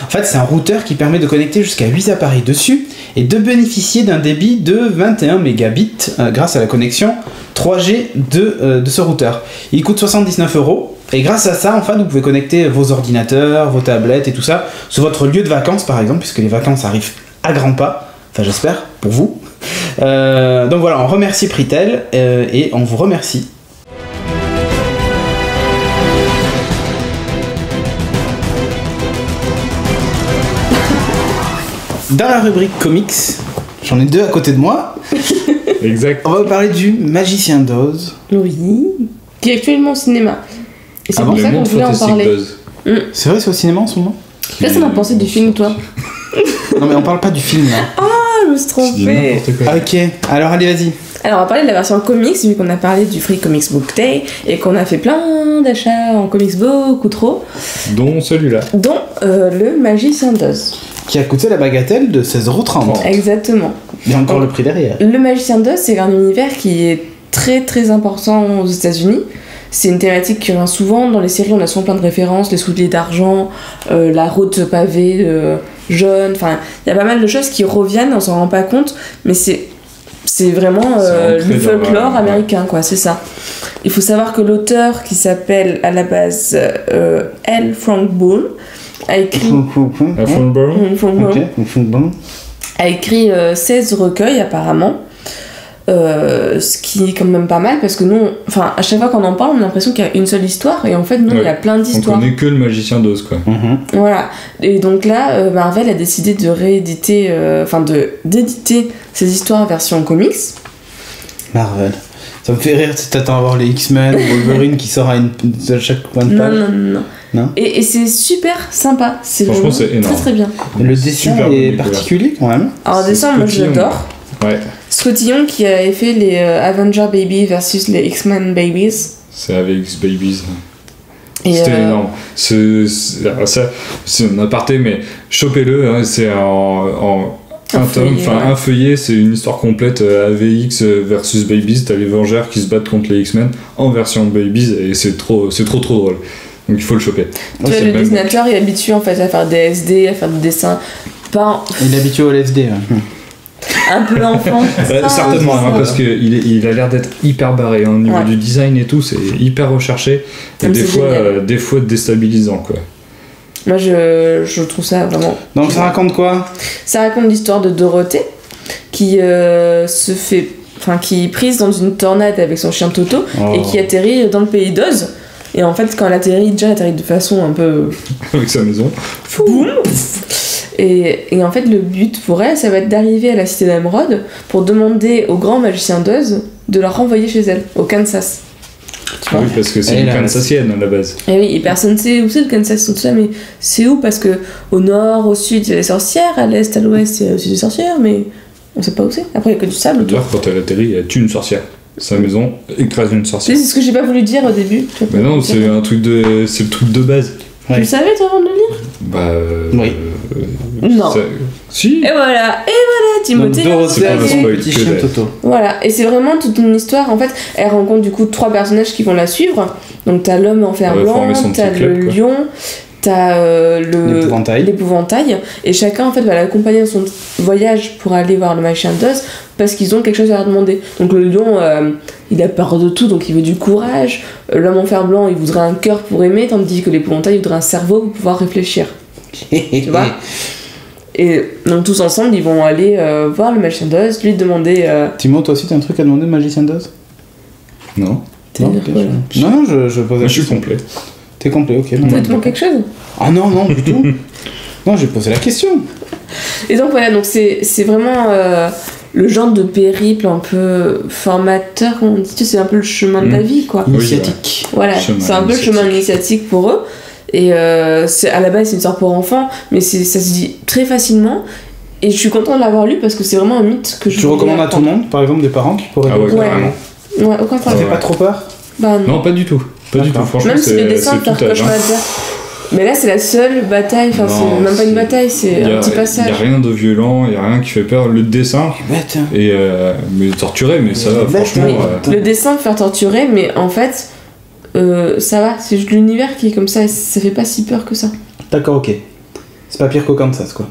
fait, c'est un routeur qui permet de connecter jusqu'à 8 appareils dessus et de bénéficier d'un débit de 21 mégabits grâce à la connexion 3G de ce routeur. Il coûte 79€. Et grâce à ça, en fait, vous pouvez connecter vos ordinateurs, vos tablettes et tout ça sur votre lieu de vacances, par exemple, puisque les vacances arrivent à grands pas. Enfin, j'espère, pour vous. Donc voilà, on remercie Pritel et on vous remercie. Dans la rubrique comics, j'en ai 2 à côté de moi. Exact. On va vous parler du Magicien d'Oz. Oui. Qui est actuellement au cinéma. Et c'est pour ça qu'on voulait en parler. C'est vrai, c'est au cinéma en ce moment? Qu'est-ce que t'en as pensé du film, toi? Non, mais on parle pas du film là. Ah, je me suis trompée. Ok, alors allez, vas-y. Alors, on va parler de la version comics, vu qu'on a parlé du Free Comics Book Day et qu'on a fait plein d'achats en comics beaucoup trop. Dont celui-là. Dont le Magicien d'Oz. Qui a coûté la bagatelle de 16,30€. Exactement. Il y a encore le prix derrière. Le Magicien d'Oz, c'est un univers qui est très très important aux États-Unis. C'est une thématique qui revient souvent. Dans les séries, on a souvent plein de références, les souliers d'argent, la route pavée jaune, enfin, il y a pas mal de choses qui reviennent, on s'en rend pas compte, mais c'est vraiment le folklore américain, quoi, c'est ça. Il faut savoir que l'auteur, qui s'appelle à la base L. Frank Baum, a écrit... a écrit 16 recueils, apparemment. Ce qui est quand même pas mal parce que nous, enfin à chaque fois qu'on en parle, on a l'impression qu'il y a une seule histoire et en fait non, il y a plein d'histoires. On connaît que le Magicien d'Oz, quoi. Voilà. Et donc là, Marvel a décidé de rééditer, d'éditer ces histoires version comics. Marvel. Ça me fait rire, tu t'attends à voir les X-Men, Wolverine qui sort à chaque coin de page. Non. Et c'est super sympa. C'est franchement, c'est énorme. Très très bien. Le dessin est particulier quand même. Alors le dessin, moi j'adore. Ouais. Scott Young qui avait fait les Avenger Babies versus les X-Men Babies. C'est avec X-Babies. C'était énorme. C'est un aparté, mais chopez-le, hein, c'est en un tome, enfin un feuillet, c'est une histoire complète AVX versus Babies. T'as les Vengeurs qui se battent contre les X-Men en version Babies et c'est trop drôle. Donc il faut le choper. Tu vois, le dessinateur est habitué en fait à faire des SD, à faire des dessins. Il est habitué au LSD. Un peu enfant. Certainement, hein, parce qu'il a l'air d'être hyper barré. Au niveau du design et tout, c'est hyper recherché. Et des fois déstabilisant, quoi. Moi, je trouve ça vraiment... Donc ça raconte quoi? Ça raconte l'histoire de Dorothée qui qui est prise dans une tornade avec son chien Toto et qui atterrit dans le pays d'Oz. Et en fait, quand elle atterrit de façon un peu... avec sa maison. Boum. Et en fait, le but pour elle, ça va être d'arriver à la cité d'Emeraude pour demander au grand magicien d'Oz de la renvoyer chez elle, au Kansas. Tu vois, oui, parce que c'est une Kansasienne à la base. Et oui, et personne ne sait où c'est le Kansas, tout ça, mais c'est où? Parce que au nord, au sud, il y a les sorcières, à l'est, à l'ouest, il y a aussi des sorcières, mais on sait pas où c'est. Après, il y a que du sable. D'ailleurs, quand elle atterrit, elle tue une sorcière. Sa maison écrase une sorcière. C'est ce que j'ai pas voulu dire au début. Mais non, c'est le truc de base. Tu le savais toi avant de le lire? Oui. Non. Si. Et voilà, Timothée. Toto. Voilà, et c'est vraiment toute une histoire. En fait, elle rencontre du coup 3 personnages qui vont la suivre. Donc t'as l'homme en fer blanc, t'as le lion, t'as l'épouvantail. Et chacun en fait va l'accompagner dans son voyage pour aller voir le Magicien d'Oz parce qu'ils ont quelque chose à leur demander. Donc le lion, il a peur de tout, donc il veut du courage. L'homme en fer blanc, il voudrait un cœur pour aimer, tandis que l'épouvantail, il voudrait un cerveau pour pouvoir réfléchir. Tu vois? Et donc tous ensemble, ils vont aller voir le Magicien d'Oz, lui demander... Timo, toi aussi t'as un truc à demander au Magicien d'Oz? Non. Non, je pose la question. Je suis complet. T'es complet, ok. Tu te manque quelque chose? Ah non, du tout. Non, j'ai posé la question. Et donc voilà, donc c'est vraiment le genre de périple un peu formateur, on dit, c'est un peu le chemin de la vie, quoi. Initiatique. Voilà, c'est un peu le chemin initiatique pour eux. Et c'est, à la base, c'est une histoire pour enfants, mais ça se dit très facilement. Et je suis contente de l'avoir lu parce que c'est vraiment un mythe que je... Tu recommandes à tout le monde, par exemple des parents qui pourraient... Ah ouais, carrément. Ouais, aucun problème. Ça fait pas trop peur? Bah non, pas du tout. Pas du tout, franchement. Même si les dessins, c'est tout âge. Mais là, c'est la seule bataille, enfin, Non, c'est même pas une bataille, c'est un petit Il passage. n'y a rien de violent, il n'y a rien qui fait peur. Le dessin, Bête. et, mais torturé, mais ça va, Bête, franchement. Le dessin peut faire torturer, mais en fait, ça va, c'est juste l'univers qui est comme ça, et ça fait pas si peur que ça. D'accord, ok. C'est pas pire qu'Kansas, quoi.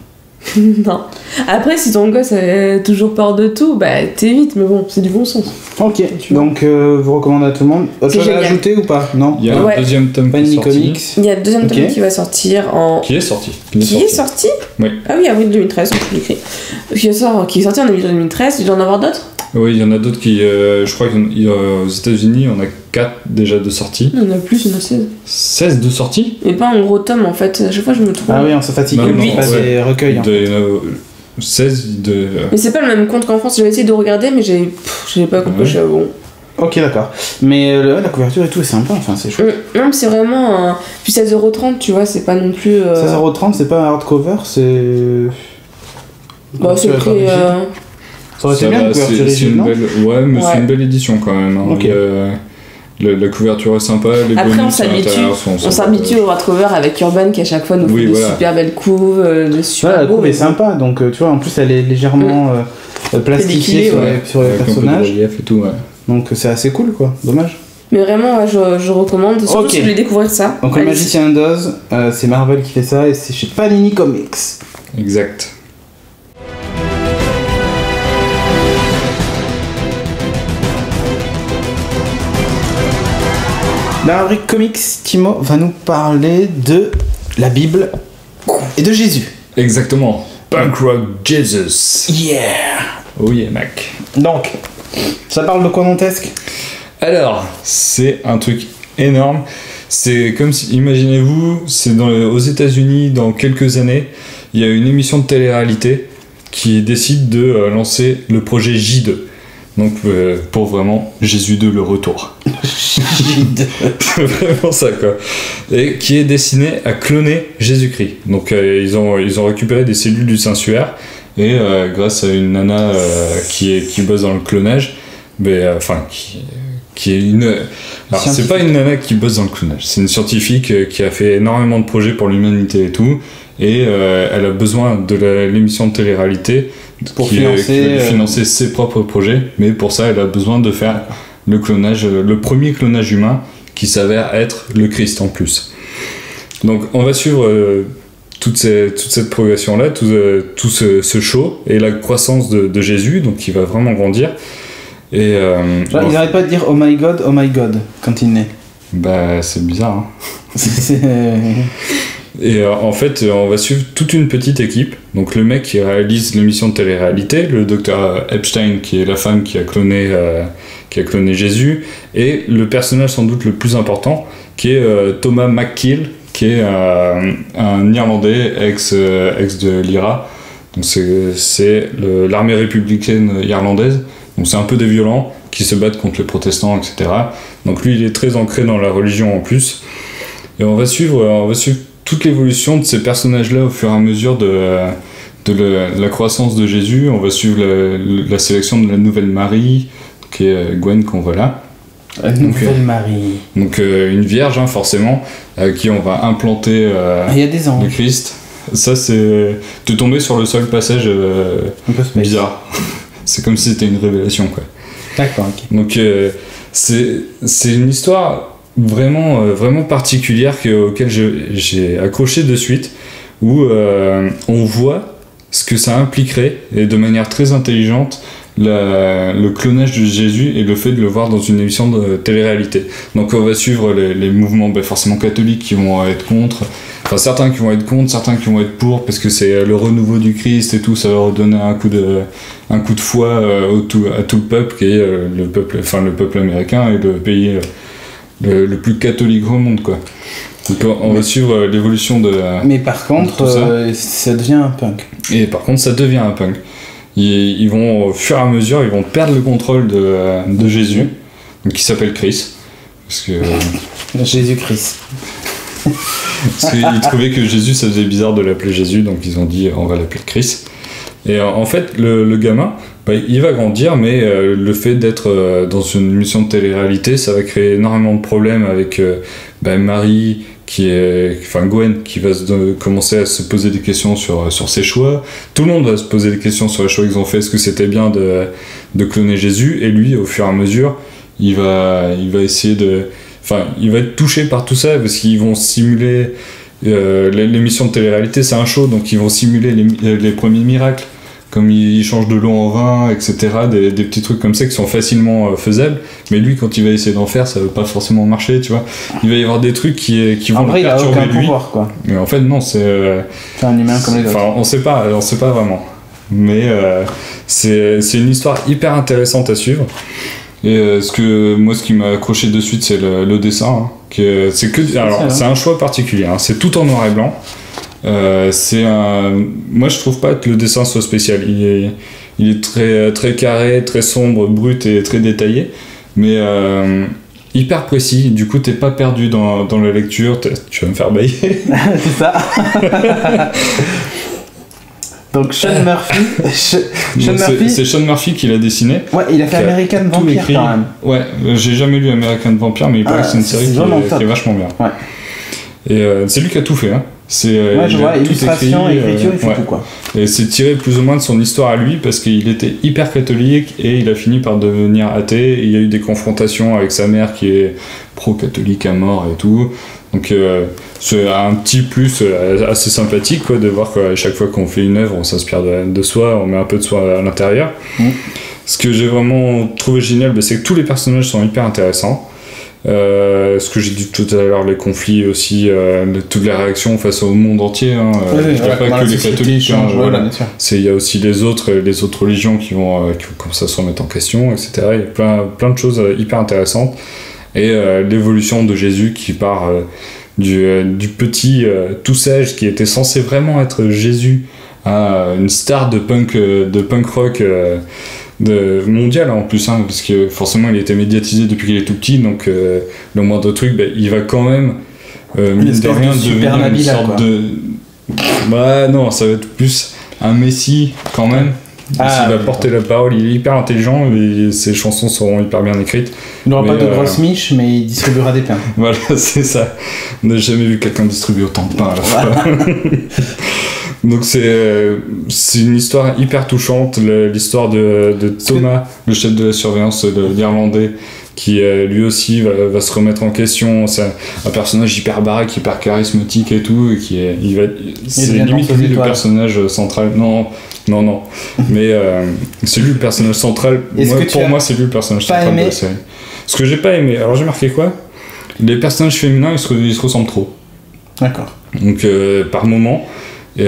Non. Après, si ton gosse a toujours peur de tout, bah t'évites, mais bon, c'est du bon sens. Ok, donc vous recommandez à tout le monde. Autre C'est chose à génial. ajouter ou pas? Non. Il y a Ouais. un deuxième tome qui est Panini sorti. Comics. Il y a le deuxième Ok. tome qui va sortir en. Qui est sorti. Qui est sorti Oui. Ah oui, avril 2013, donc je l'écris. Qui est sorti en avril 2013, il doit en avoir d'autres? Oui, il y en a d'autres qui. Je crois qu'aux États-Unis, on a 4 déjà de sorties. Il y en a plus, il y en a 16. 16 de sorties. Mais pas en gros tome en fait, à chaque fois je me trompe. Ah oui, on se fatigue. Non, on non, fait pas ouais. des recueils. hein. Il y en a 16 de. Mais c'est pas le même compte qu'en France, j'avais essayé de regarder, mais j'avais pas compris, Ouais. j'avais bon. Ok, d'accord. Mais la couverture et tout est sympa, enfin c'est chouette. Non, mais c'est vraiment un. Puis 16,30€, tu vois, c'est pas non plus. 16,30€, c'est pas un hardcover, c'est. Bah, c'est le prix. Ça aurait été Ça bien va, une couverture c'est rigide, une non? belle. Ouais, mais Ouais. c'est une belle édition quand même. Hein. Ok. La couverture est sympa, les Après, on bonus à s'habitue. l'intérieur sont On sympas. s'habitue au hardcover avec Urban qui à chaque fois nous Oui, fait des voilà. super belles couves, des super Voilà, la beaux. couve est sympa, donc tu vois, en plus elle est légèrement plastifiée Pelliculée, sur les Avec un peu de personnages, relief et tout, ouais. donc c'est assez cool quoi, dommage. Mais vraiment, ouais, je recommande. Surtout Ok. si vous voulez découvrir ça. Donc le allez-y. Magicien d'Oz, c'est Marvel qui fait ça et c'est chez Panini Comics. Exact. Dans la rubrique comics, Timo va nous parler de la Bible et de Jésus. Exactement. Punk Rock Jesus. Yeah. Oh yeah, mec. Donc, ça parle de quoi dantesque? Alors, c'est un truc énorme. C'est comme si, imaginez-vous, c'est aux États-Unis, dans quelques années, il y a une émission de télé-réalité qui décide de lancer le projet J2. Donc, pour vraiment Jésus 2, le retour. C'est vraiment ça, quoi. Et qui est destiné à cloner Jésus-Christ. Donc, ils ont récupéré des cellules du Saint-Suaire et grâce à une nana qui bosse dans le clonage, mais enfin, qui est une. Alors, c'est pas une nana qui bosse dans le clonage, c'est une scientifique qui a fait énormément de projets pour l'humanité et tout, et elle a besoin de l'émission de télé-réalité Pour qui va lui financer ses propres projets, mais pour ça, elle a besoin de faire le clonage, le premier clonage humain qui s'avère être le Christ en plus. Donc, on va suivre toute cette progression-là, tout ce show et la croissance de Jésus, donc qui va vraiment grandir. Et Ils n'arrêtent pas de dire oh my god quand il naît. bah c'est bizarre. Hein. C'est- Et en fait, on va suivre toute une petite équipe. Donc le mec qui réalise l'émission de télé-réalité, le docteur Epstein qui est la femme qui a cloné Jésus, et le personnage sans doute le plus important qui est Thomas McKill, qui est un Irlandais ex de l'IRA. Donc c'est l'armée républicaine irlandaise. Donc c'est un peu des violents qui se battent contre les protestants, etc. Donc lui, il est très ancré dans la religion en plus. Et on va suivre toute l'évolution de ces personnages-là au fur et à mesure de la croissance de Jésus. On va suivre la sélection de la nouvelle Marie, qui est Gwen qu'on voit là. La nouvelle Marie. Donc une vierge, hein, forcément, à qui on va implanter Il y a des ans. le Christ. Ça, c'est de tomber sur le seul passage Un peu space. bizarre. C'est comme si c'était une révélation, quoi. D'accord, ok. Donc c'est une histoire vraiment particulière auquel j'ai accroché de suite, où on voit ce que ça impliquerait, et de manière très intelligente, le clonage de Jésus et le fait de le voir dans une émission de télé-réalité. Donc on va suivre les mouvements forcément catholiques qui vont être contre, enfin certains qui vont être contre, certains qui vont être pour, parce que c'est le renouveau du Christ et tout, ça va redonner un coup de foi à tout le peuple, qui est le peuple américain et le pays le plus catholique au monde, quoi. Donc on va suivre l'évolution de... Mais par contre, tout ça. ça devient un punk. Et par contre, ça devient un punk. Ils vont, au fur et à mesure, ils vont perdre le contrôle de Jésus, donc qui s'appelle Chris, parce Jésus-Christ. qu'ils trouvaient que Jésus, ça faisait bizarre de l'appeler Jésus, donc ils ont dit on va l'appeler Chris. Et en fait, le gamin, il va grandir, mais le fait d'être dans une émission de télé-réalité, ça va créer énormément de problèmes avec Marie, Gwen, qui va commencer à se poser des questions sur ses choix. Tout le monde va se poser des questions sur les choix qu'ils ont fait. Est-ce que c'était bien de cloner Jésus? Et lui, au fur et à mesure, il va essayer il va être touché par tout ça, parce qu'ils vont simuler l'émission de télé-réalité, c'est un show, donc ils vont simuler les premiers miracles, comme ils changent de l'eau en vin, etc. Des petits trucs comme ça qui sont facilement faisables, mais lui, quand il va essayer d'en faire, ça va pas forcément marcher, tu vois. Il va y avoir des trucs qui vont le perturber, il a aucun pouvoir, quoi. Mais en fait, non, c'est un humain comme les autres. Enfin, on sait pas vraiment. Mais c'est une histoire hyper intéressante à suivre. Et ce qui m'a accroché de suite, c'est le dessin. Hein, c'est un choix particulier. Hein, c'est tout en noir et blanc. Moi, je trouve pas que le dessin soit spécial. Il est très, très carré, très sombre, brut et très détaillé. Mais hyper précis. Du coup, t'es pas perdu dans la lecture. Tu vas me faire bailler. C'est ça. Donc Sean Murphy. C'est Sean Murphy qui l'a dessiné. Ouais, il a fait American Vampire quand même. Ouais, j'ai jamais lu American Vampire, mais il paraît que c'est une série qui est vachement bien. Ouais. Et c'est lui qui a tout fait. Hein. Je vois, illustration, écriture, il fait tout, quoi. Et c'est tiré plus ou moins de son histoire à lui, parce qu'il était hyper catholique et il a fini par devenir athée. Et il y a eu des confrontations avec sa mère qui est pro-catholique à mort et tout. Donc c'est un petit plus assez sympathique, quoi, de voir qu'à chaque fois qu'on fait une œuvre, on s'inspire de soi, on met un peu de soi à l'intérieur. Ce que j'ai vraiment trouvé génial, c'est que tous les personnages sont hyper intéressants. Ce que j'ai dit tout à l'heure, les conflits aussi, toutes les réactions face au monde entier. Hein, pas que les catholiques. Il y a aussi les autres religions qui vont commencer à se remettre en question, etc. Il y a plein de choses hyper intéressantes. Et l'évolution de Jésus qui part du petit tout sage qui était censé vraiment être Jésus à une star de punk rock mondial en plus, hein, parce que forcément il était médiatisé depuis qu'il est tout petit, donc le moindre truc, il va quand même mine de rien devenir une sorte de... Bah non, ça va être plus un messie quand même. Il va porter la parole, il est hyper intelligent et ses chansons seront hyper bien écrites. Il n'aura pas de grosses miches, mais il distribuera des pains. Voilà, c'est ça. On n'a jamais vu quelqu'un distribuer autant de pain à la fois. Donc c'est une histoire hyper touchante, l'histoire de Thomas, le chef de la surveillance l'Irlandais, qui lui aussi va se remettre en question. C'est un personnage hyper baraque, hyper charismatique et tout, et c'est limite lui le personnage central. Non. Mais c'est lui le personnage central. Pour moi, c'est lui le personnage central de la série. Ce que j'ai pas aimé, alors j'ai marqué quoi? Les personnages féminins, ils se ressemblent trop. D'accord. Donc par moment, si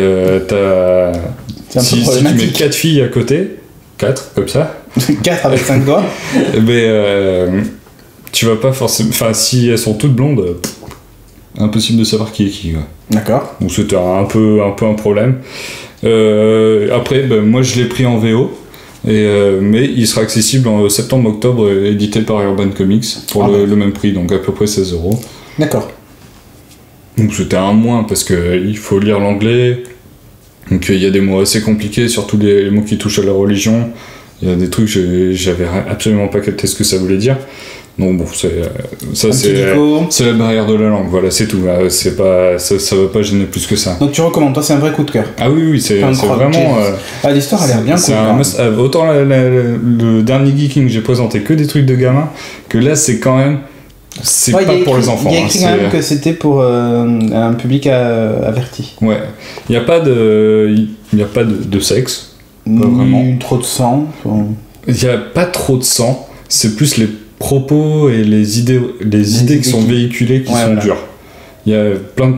tu mets 4 filles à côté, 4 comme ça. 4 avec 5 doigts. Mais tu vas pas forcément. Enfin, si elles sont toutes blondes, impossible de savoir qui est qui. Ouais. D'accord. Donc c'était un peu un problème. Après, moi je l'ai pris en VO, mais il sera accessible en septembre-octobre, édité par Urban Comics pour le même prix, donc à peu près 16€. D'accord. Donc c'était un moins parce qu'il faut lire l'anglais, donc il y a des mots assez compliqués, surtout les mots qui touchent à la religion. Il y a des trucs, j'avais absolument pas capté ce que ça voulait dire. Donc bon, c'est la barrière de la langue, voilà, c'est tout. C'est pas, ça va pas gêner plus que ça. Donc tu recommandes, toi c'est un vrai coup de cœur. Ah oui, c'est vraiment... l'histoire a l'air bien cool. Autant le dernier Geeking, j'ai présenté que des trucs de gamins, que là c'est quand même... C'est pas pour les enfants. Il y a écrit quand même que c'était pour un public averti. Ouais. Il n'y a pas de sexe. Pas vraiment. Trop de sang. Il n'y a pas trop de sang. C'est plus les propos et les idées qui sont véhiculées qui sont dures. Il y a plein de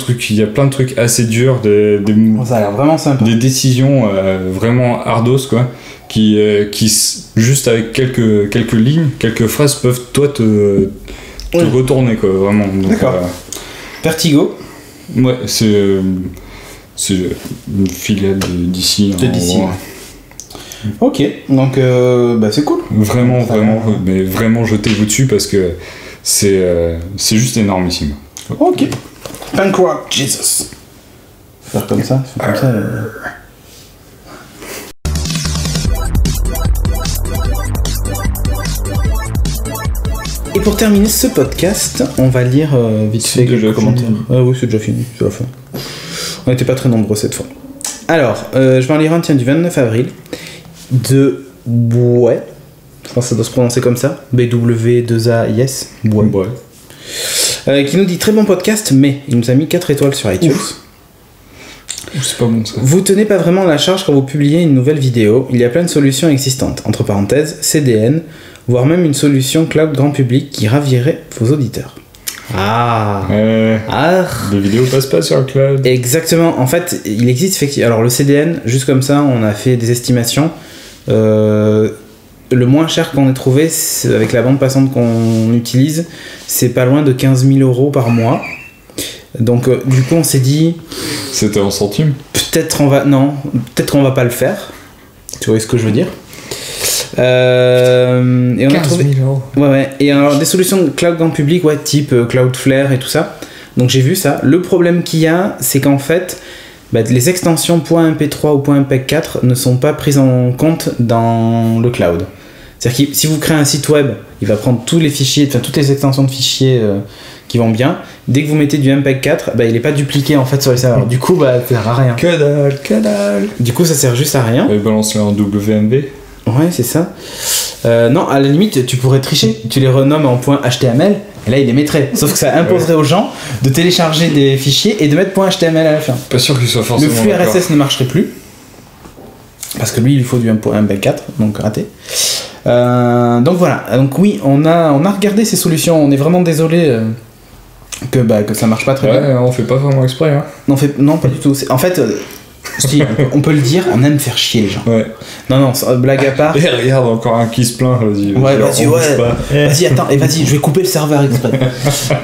trucs assez durs. Ça a l'air vraiment sympa. Des décisions vraiment ardos, quoi. Qui juste avec quelques lignes, quelques phrases peuvent te retourner, quoi, vraiment. D'accord. Vertigo. Ouais, c'est une filiale de DC. De DC. Ok, donc c'est cool. Vraiment, mais vraiment jetez-vous dessus parce que c'est juste énormissime. Ok. Punk Rock Jesus. Faire comme ça. Et pour terminer ce podcast, on va lire vite fait quelques commentaires. Oui, c'est déjà fini, c'est la fin. On n'était pas très nombreux cette fois. Alors, je vais en lire un du 29 avril de Bouet. Je pense que ça doit se prononcer comme ça. B-W-2-A-I-S. Bouet. Qui nous dit très bon podcast, mais il nous a mis 4 étoiles sur iTunes. C'est pas bon ça. Vous tenez pas vraiment la charge quand vous publiez une nouvelle vidéo. Il y a plein de solutions existantes. Entre parenthèses, CDN, voire même une solution cloud grand public qui ravirait vos auditeurs. Les vidéos passent pas sur le cloud. Exactement. En fait, il existe effectivement. Alors le CDN, juste comme ça, on a fait des estimations. Le moins cher qu'on ait trouvé, avec la bande passante qu'on utilise, c'est pas loin de 15 000 € par mois. Donc du coup, on s'est dit... C'était en centimes ? Peut-être qu'on va pas le faire. Tu vois ce que je veux dire ? Et on 15 000 a trouvé... €. Ouais. Et alors des solutions de cloud grand public, type Cloudflare et tout ça. Donc j'ai vu ça. Le problème qu'il y a, c'est qu'en fait, les extensions .mp3 ou .mp4 ne sont pas prises en compte dans le cloud. C'est-à-dire que si vous créez un site web, il va prendre tous les fichiers, toutes les extensions de fichiers qui vont bien. Dès que vous mettez du MPEG-4, il n'est pas dupliqué en fait sur les serveurs. Du coup, ça sert à rien. Que dalle. Du coup, ça sert juste à rien. Et balance-le en WMV. Ouais, c'est ça. Non, à la limite, tu pourrais tricher. Tu les renommes en .html et là, il les mettrait. Sauf que ça imposerait aux gens de télécharger des fichiers et de mettre .html à la fin. Pas sûr qu'il soit forcément. Le flux RSS ne marcherait plus. Parce que lui, il faut du MPEG-4, donc raté. Donc voilà. Donc oui, on a regardé ces solutions. On est vraiment désolé que ça marche pas très bien. Ouais, on fait pas vraiment exprès. Hein. Non, pas du tout. En fait, si, on peut le dire, on aime faire chier les gens. Ouais. Non, blague à part. Et regarde, encore un qui se plaint, vas-y. Vas-y, attends, et vas-y, je vais couper le serveur exprès.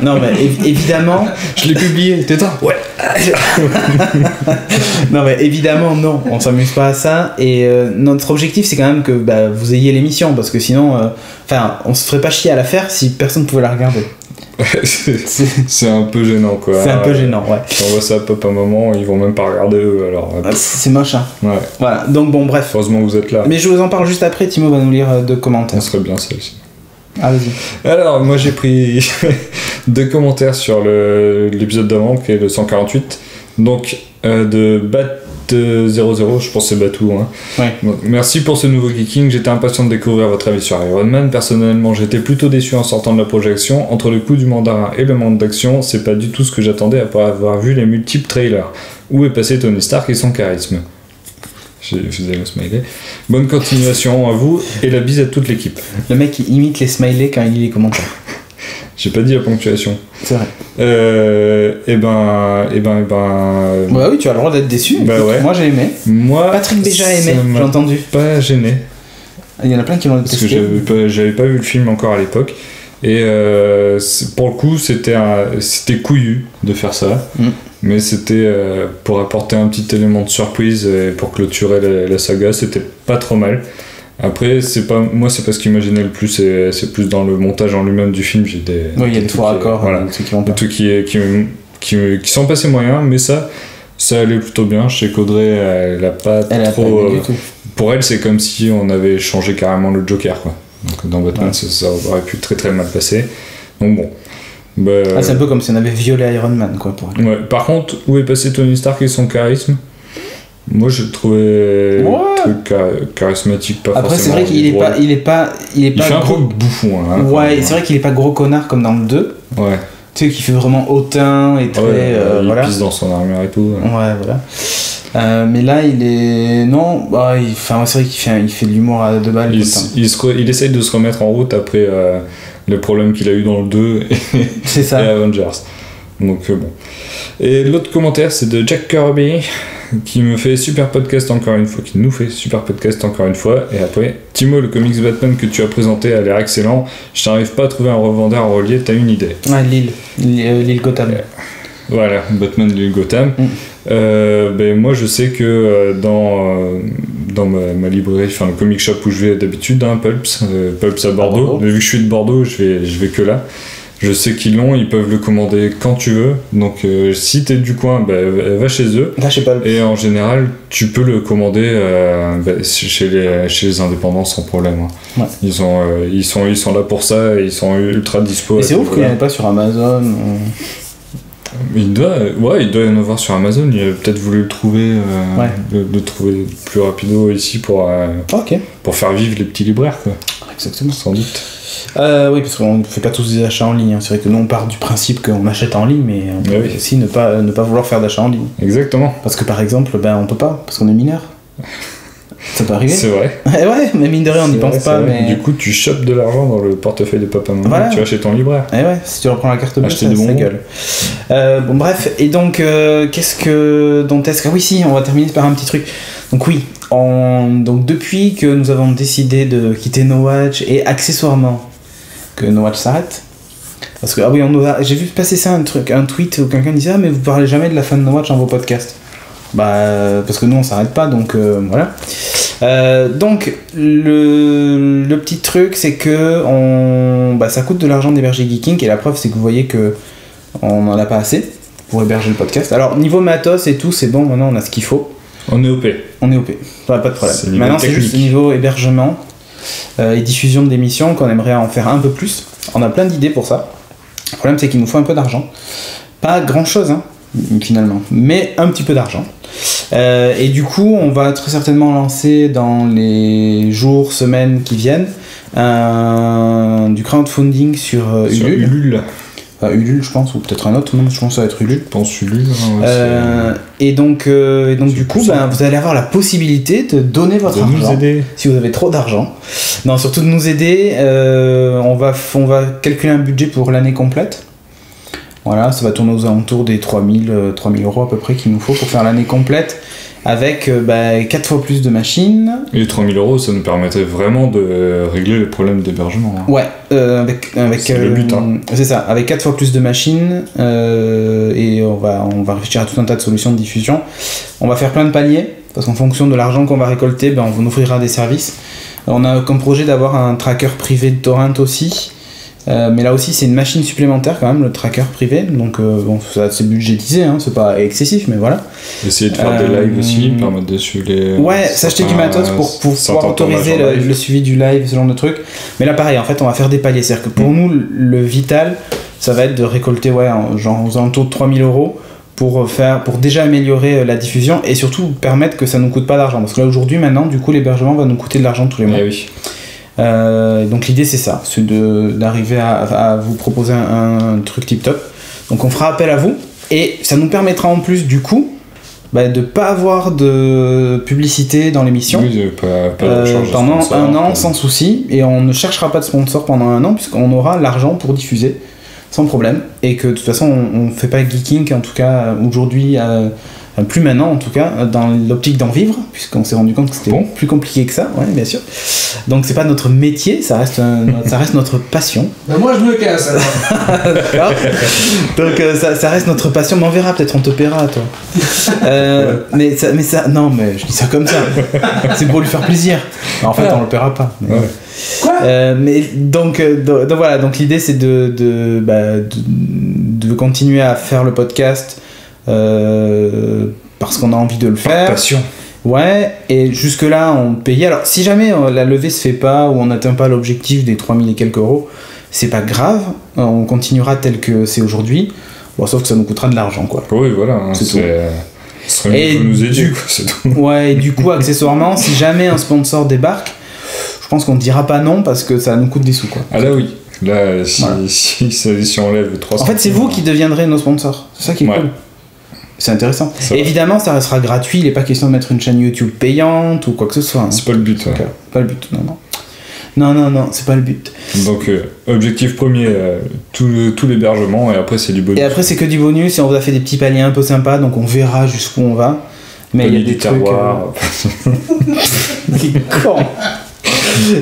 Non, mais évidemment. Je l'ai publié, t'éteins ? Ouais. Non, mais évidemment, non, on s'amuse pas à ça. Et notre objectif, c'est quand même que vous ayez l'émission, parce que sinon, on se ferait pas chier à la faire si personne pouvait la regarder. C'est un peu gênant, quoi. C'est un peu gênant, ouais. Si on voit ça à papa maman, ils vont même pas regarder eux, alors. C'est moche, hein. Ouais. Voilà, donc bon, bref. Heureusement que vous êtes là. Mais je vous en parle juste après, Timo va nous lire 2 commentaires. Ça serait bien celle-ci. Ah, vas-y. Alors, moi j'ai pris 2 commentaires sur l'épisode d'avant, qui est le 148. Donc, de Bat00, je pense que c'est Batou. Hein. Ouais. Donc, merci pour ce nouveau geeking, j'étais impatient de découvrir votre avis sur Iron Man. Personnellement, j'étais plutôt déçu en sortant de la projection. Entre le coup du mandarin et le manque d'action, c'est pas du tout ce que j'attendais après avoir vu les multiples trailers. Où est passé Tony Stark et son charisme ? Je faisais le smiley. Bonne continuation à vous et la bise à toute l'équipe. Le mec il imite les smileys quand il lit les commentaires. J'ai pas dit la ponctuation. C'est vrai. Bah oui, tu as le droit d'être déçu. Bah ouais. Moi j'ai aimé. Patrick Béja a aimé, j'ai entendu. Pas gêné. Il y en a plein qui l'ont détesté. Parce que j'avais pas vu le film encore à l'époque. Et pour le coup, c'était couillu de faire ça. Mais c'était pour apporter un petit élément de surprise et pour clôturer la saga, c'était pas trop mal. Après, c'est pas ce qui m'a gêné le plus, c'est plus dans le montage en lui-même du film. Il y a des faux raccords, voilà, des trucs qui sont passés moyens, mais ça allait plutôt bien. Je sais qu'Audrey, elle a pas trop. Pour elle, c'est comme si on avait changé carrément le Joker, quoi. Donc dans Batman, ça aurait pu très très mal passer. Donc bon. C'est un peu comme si on avait violé Iron Man, quoi. Pour elle. Ouais. Par contre, où est passé Tony Stark et son charisme ? Moi, je le trouvais charismatique, pas Après, forcément. Après, c'est vrai qu'il est pas il fait un peu bouffon, hein. Ouais, c'est vrai qu'il est pas gros connard comme dans le 2. Ouais. Tu sais, qu'il fait vraiment hautain et très. Il pisse dans son armure et tout. Ouais, voilà. Mais là, il est. Non, c'est vrai qu'il fait de l'humour à 2 balles. Il essaye de se remettre en route après le problème qu'il a eu dans le 2 c'est ça. et Avengers. Donc, bon. Et l'autre commentaire, c'est de Jack Kirby, qui me fait super podcast encore une fois, qui nous fait super podcast encore une fois. Et après, Timo, le comics Batman que tu as présenté a l'air excellent. Je n'arrive pas à trouver un revendeur en relié, t'as une idée ? Ouais, Lille Gotham. Voilà, Batman de l'île Gotham. Moi, je sais que dans ma librairie, enfin le comic shop où je vais d'habitude, Pulps à Bordeaux. Vu que je suis de Bordeaux, je vais que là. Je sais qu'ils l'ont, ils peuvent le commander quand tu veux. Donc si t'es du coin, va chez eux. Là, je sais pas. Et en général, tu peux le commander chez les indépendants sans problème. Hein. Ouais. Ils sont là pour ça, et ils sont ultra dispo. Et c'est ouf qu'il n'y en ait pas sur Amazon. Il doit y en avoir sur Amazon. Il a peut-être voulu le trouver, le trouver plus rapido ici pour faire vivre les petits libraires, quoi. Exactement. Sans doute. Oui, parce qu'on ne fait pas tous des achats en ligne. Hein. C'est vrai que nous on part du principe qu'on achète en ligne, mais on peut aussi ne pas vouloir faire d'achat en ligne. Exactement. Parce que par exemple, on peut pas, parce qu'on est mineur. Ça peut arriver. C'est vrai. Ouais, mais mine de rien, on n'y pense pas. Mais... Du coup, tu chopes de l'argent dans le portefeuille de papa-maman, voilà. Tu vas chez ton libraire. Et ouais, si tu reprends la carte bleue, ça gueule. Bon, bref, et donc, Ah oui, si, on va terminer par un petit truc. Donc, oui, donc, depuis que nous avons décidé de quitter No Watch et accessoirement que No Watch s'arrête, parce que, ah oui, j'ai vu passer ça, un tweet où quelqu'un disait: ah, mais vous parlez jamais de la fin de No Watch dans vos podcasts. Parce que nous on s'arrête pas, donc voilà. Donc le petit truc, c'est que ça coûte de l'argent d'héberger Geeking, et la preuve c'est que vous voyez que on en a pas assez pour héberger le podcast. Alors niveau matos et tout, c'est bon, maintenant on a ce qu'il faut. On est OP. Pas de problème. Maintenant c'est juste niveau hébergement et diffusion de l'émission qu'on aimerait en faire un peu plus. On a plein d'idées pour ça. Le problème c'est qu'il nous faut un peu d'argent. Pas grand chose, hein, finalement, mais un petit peu d'argent. Et du coup, on va très certainement lancer dans les jours, semaines qui viennent du crowdfunding sur Ulule. Ulule, je pense, ou peut-être un autre. Non, je pense que ça va être Ulule. Je pense Ulule. Et donc du coup, vous allez avoir la possibilité de donner votre argent. Nous aider. Si vous avez trop d'argent. Non, surtout de nous aider. On va calculer un budget pour l'année complète. Voilà, ça va tourner aux alentours des 3000 € à peu près qu'il nous faut pour faire l'année complète, avec 4 fois plus de machines. Et 3000 €, ça nous permettrait vraiment de régler le problème d'hébergement. Hein. Ouais, c'est le but. Hein. C'est ça, avec 4 fois plus de machines, et on va réfléchir à tout un tas de solutions de diffusion. On va faire plein de paliers, parce qu'en fonction de l'argent qu'on va récolter, on vous offrira des services. On a comme projet d'avoir un tracker privé de torrent aussi. Mais là aussi c'est une machine supplémentaire quand même, le tracker privé, donc c'est budgétisé, hein, c'est pas excessif, mais voilà. Essayer de faire des lives aussi, permettre de suivre les... Ouais, s'acheter du matos pour pouvoir autoriser le suivi du live, ce genre de truc. Mais là pareil, en fait on va faire des paliers, c'est-à-dire que pour nous le vital ça va être de récolter genre aux alentours de 3000 € pour déjà améliorer la diffusion, et surtout permettre que ça nous coûte pas d'argent, parce que là aujourd'hui maintenant du coup l'hébergement va nous coûter de l'argent tous les mois. Oui. Donc l'idée c'est ça, c'est d'arriver à vous proposer un truc tip top. Donc on fera appel à vous, et ça nous permettra en plus du coup de pas avoir de publicité dans l'émission, pendant un an sans souci, et on ne cherchera pas de sponsor pendant un an puisqu'on aura l'argent pour diffuser sans problème, et que de toute façon on fait pas Geeking, en tout cas aujourd'hui, plus maintenant en tout cas, dans l'optique d'en vivre, puisqu'on s'est rendu compte que c'était plus compliqué que ça, ouais, bien sûr. Donc c'est pas notre métier, ça reste notre passion. Moi je me casse alors. D'accord. Donc ça reste notre passion, mais on verra, peut-être on te paiera toi. mais ça, non, mais je dis ça comme ça. C'est pour lui faire plaisir. En fait on le paiera pas. Mais... Ouais. Quoi mais donc voilà, donc l'idée c'est de continuer à faire le podcast. Parce qu'on a envie de le faire. Passion. Ouais, et jusque là on payait. Alors si jamais la levée se fait pas, ou on n'atteint pas l'objectif des 3000 et quelques €, c'est pas grave, on continuera tel que c'est aujourd'hui, sauf que ça nous coûtera de l'argent, quoi. Oui, voilà, hein, c'est tout. Ce serait mieux de nous aider, quoi, c'est tout. Ouais, et du coup accessoirement, si jamais un sponsor débarque, je pense qu'on ne dira pas non, parce que ça nous coûte des sous, quoi. Ah là oui, là si on lève 300... En fait c'est vous qui deviendrez nos sponsors, c'est ça qui est cool. C'est intéressant. Et évidemment, ça restera gratuit. Il n'est pas question de mettre une chaîne YouTube payante ou quoi que ce soit. Hein. C'est pas le but. Ouais. Pas le but, non, c'est pas le but. Donc, objectif premier, tout l'hébergement, et après, c'est du bonus. Et après, c'est que du bonus, et on vous a fait des petits paliers un peu sympas, donc on verra jusqu'où on va. Mais il y a des trucs. Il est con.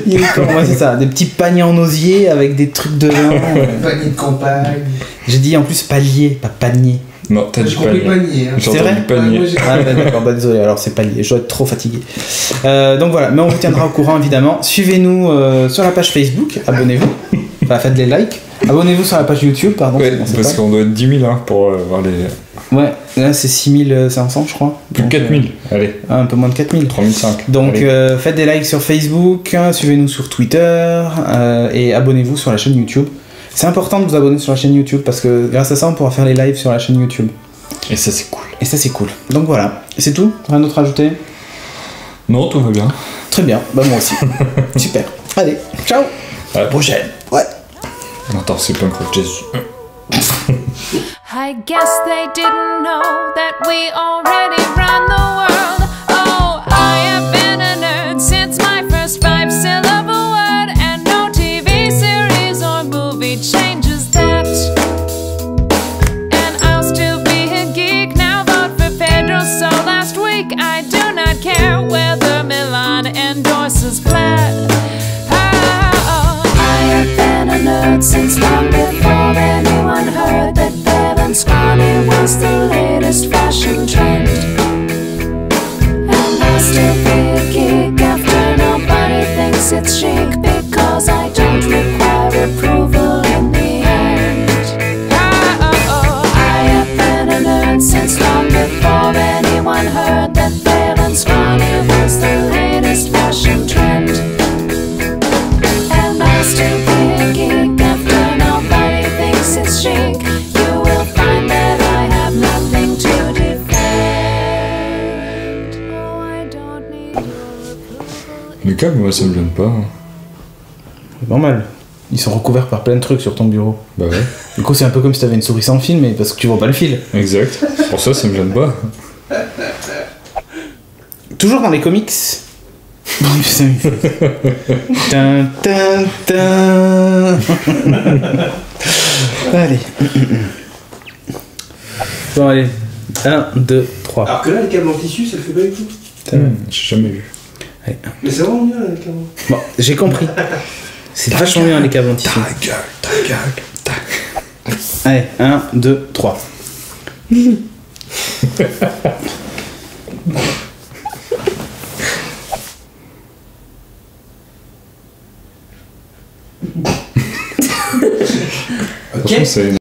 Ouais, c'est ça, des petits paniers en osier avec des trucs dedans. Panier de campagne. J'ai dit en plus palier, pas panier. Non, t'as dit panier. Hein. C'est vrai panier. D'accord, désolé, alors c'est palier, je dois être trop fatigué. Donc voilà, mais on vous tiendra au courant évidemment. Suivez-nous sur la page Facebook, abonnez-vous, faites les likes. Abonnez-vous sur la page YouTube, pardon. Ouais, parce qu'on doit être 10 000 hein, pour voir les. Ouais, là c'est 6500 je crois. Plus de 4000, allez. Un peu moins de 4000. 3005. Donc faites des likes sur Facebook, suivez-nous sur Twitter et abonnez-vous sur la chaîne YouTube. C'est important de vous abonner sur la chaîne YouTube parce que grâce à ça on pourra faire les lives sur la chaîne YouTube. Et ça c'est cool. Et ça c'est cool. Donc voilà, c'est tout. Rien d'autre à ajouter? Non, tout va bien. Très bien, bah moi aussi. Super. Allez, ciao. À la prochaine. Ouais. Attends, c'est Punk Rock Jésus. I guess they didn't know that we already run the world. Oh, I have been a nerd since my first 5-syllable word, and no TV series or movie changes that. And I'll still be a geek now, vote for Pedro. So last week I do not care whether Milan endorses Plaid. Oh, I have been a nerd since long before anyone heard that Scrawny was the latest fashion trend. And I'll still be a geek after nobody thinks it's chic, because I don't require approval in the end. I have been a nerd since long before anyone heard that Pale Scrawny was the latest fashion trend. And I'll still be a geek after nobody thinks it's chic. Les câbles, moi ça me gêne pas. C'est normal. Ils sont recouverts par plein de trucs sur ton bureau. Bah ouais. Du coup, c'est un peu comme si t'avais une souris sans fil, mais parce que tu vois pas le fil. Exact. Pour ça me gêne pas. Toujours dans les comics. Tin, tin, tin. Allez. Bon, allez. 1, 2, 3. Alors que là, les câbles en tissu, ça le fait pas du tout. J'ai jamais vu. Allez. Mais c'est vraiment mieux, les câbles. Bon, j'ai compris. C'est vachement bien les câbles en tissu. Ta gueule. Allez, 1, 2, 3. Ok.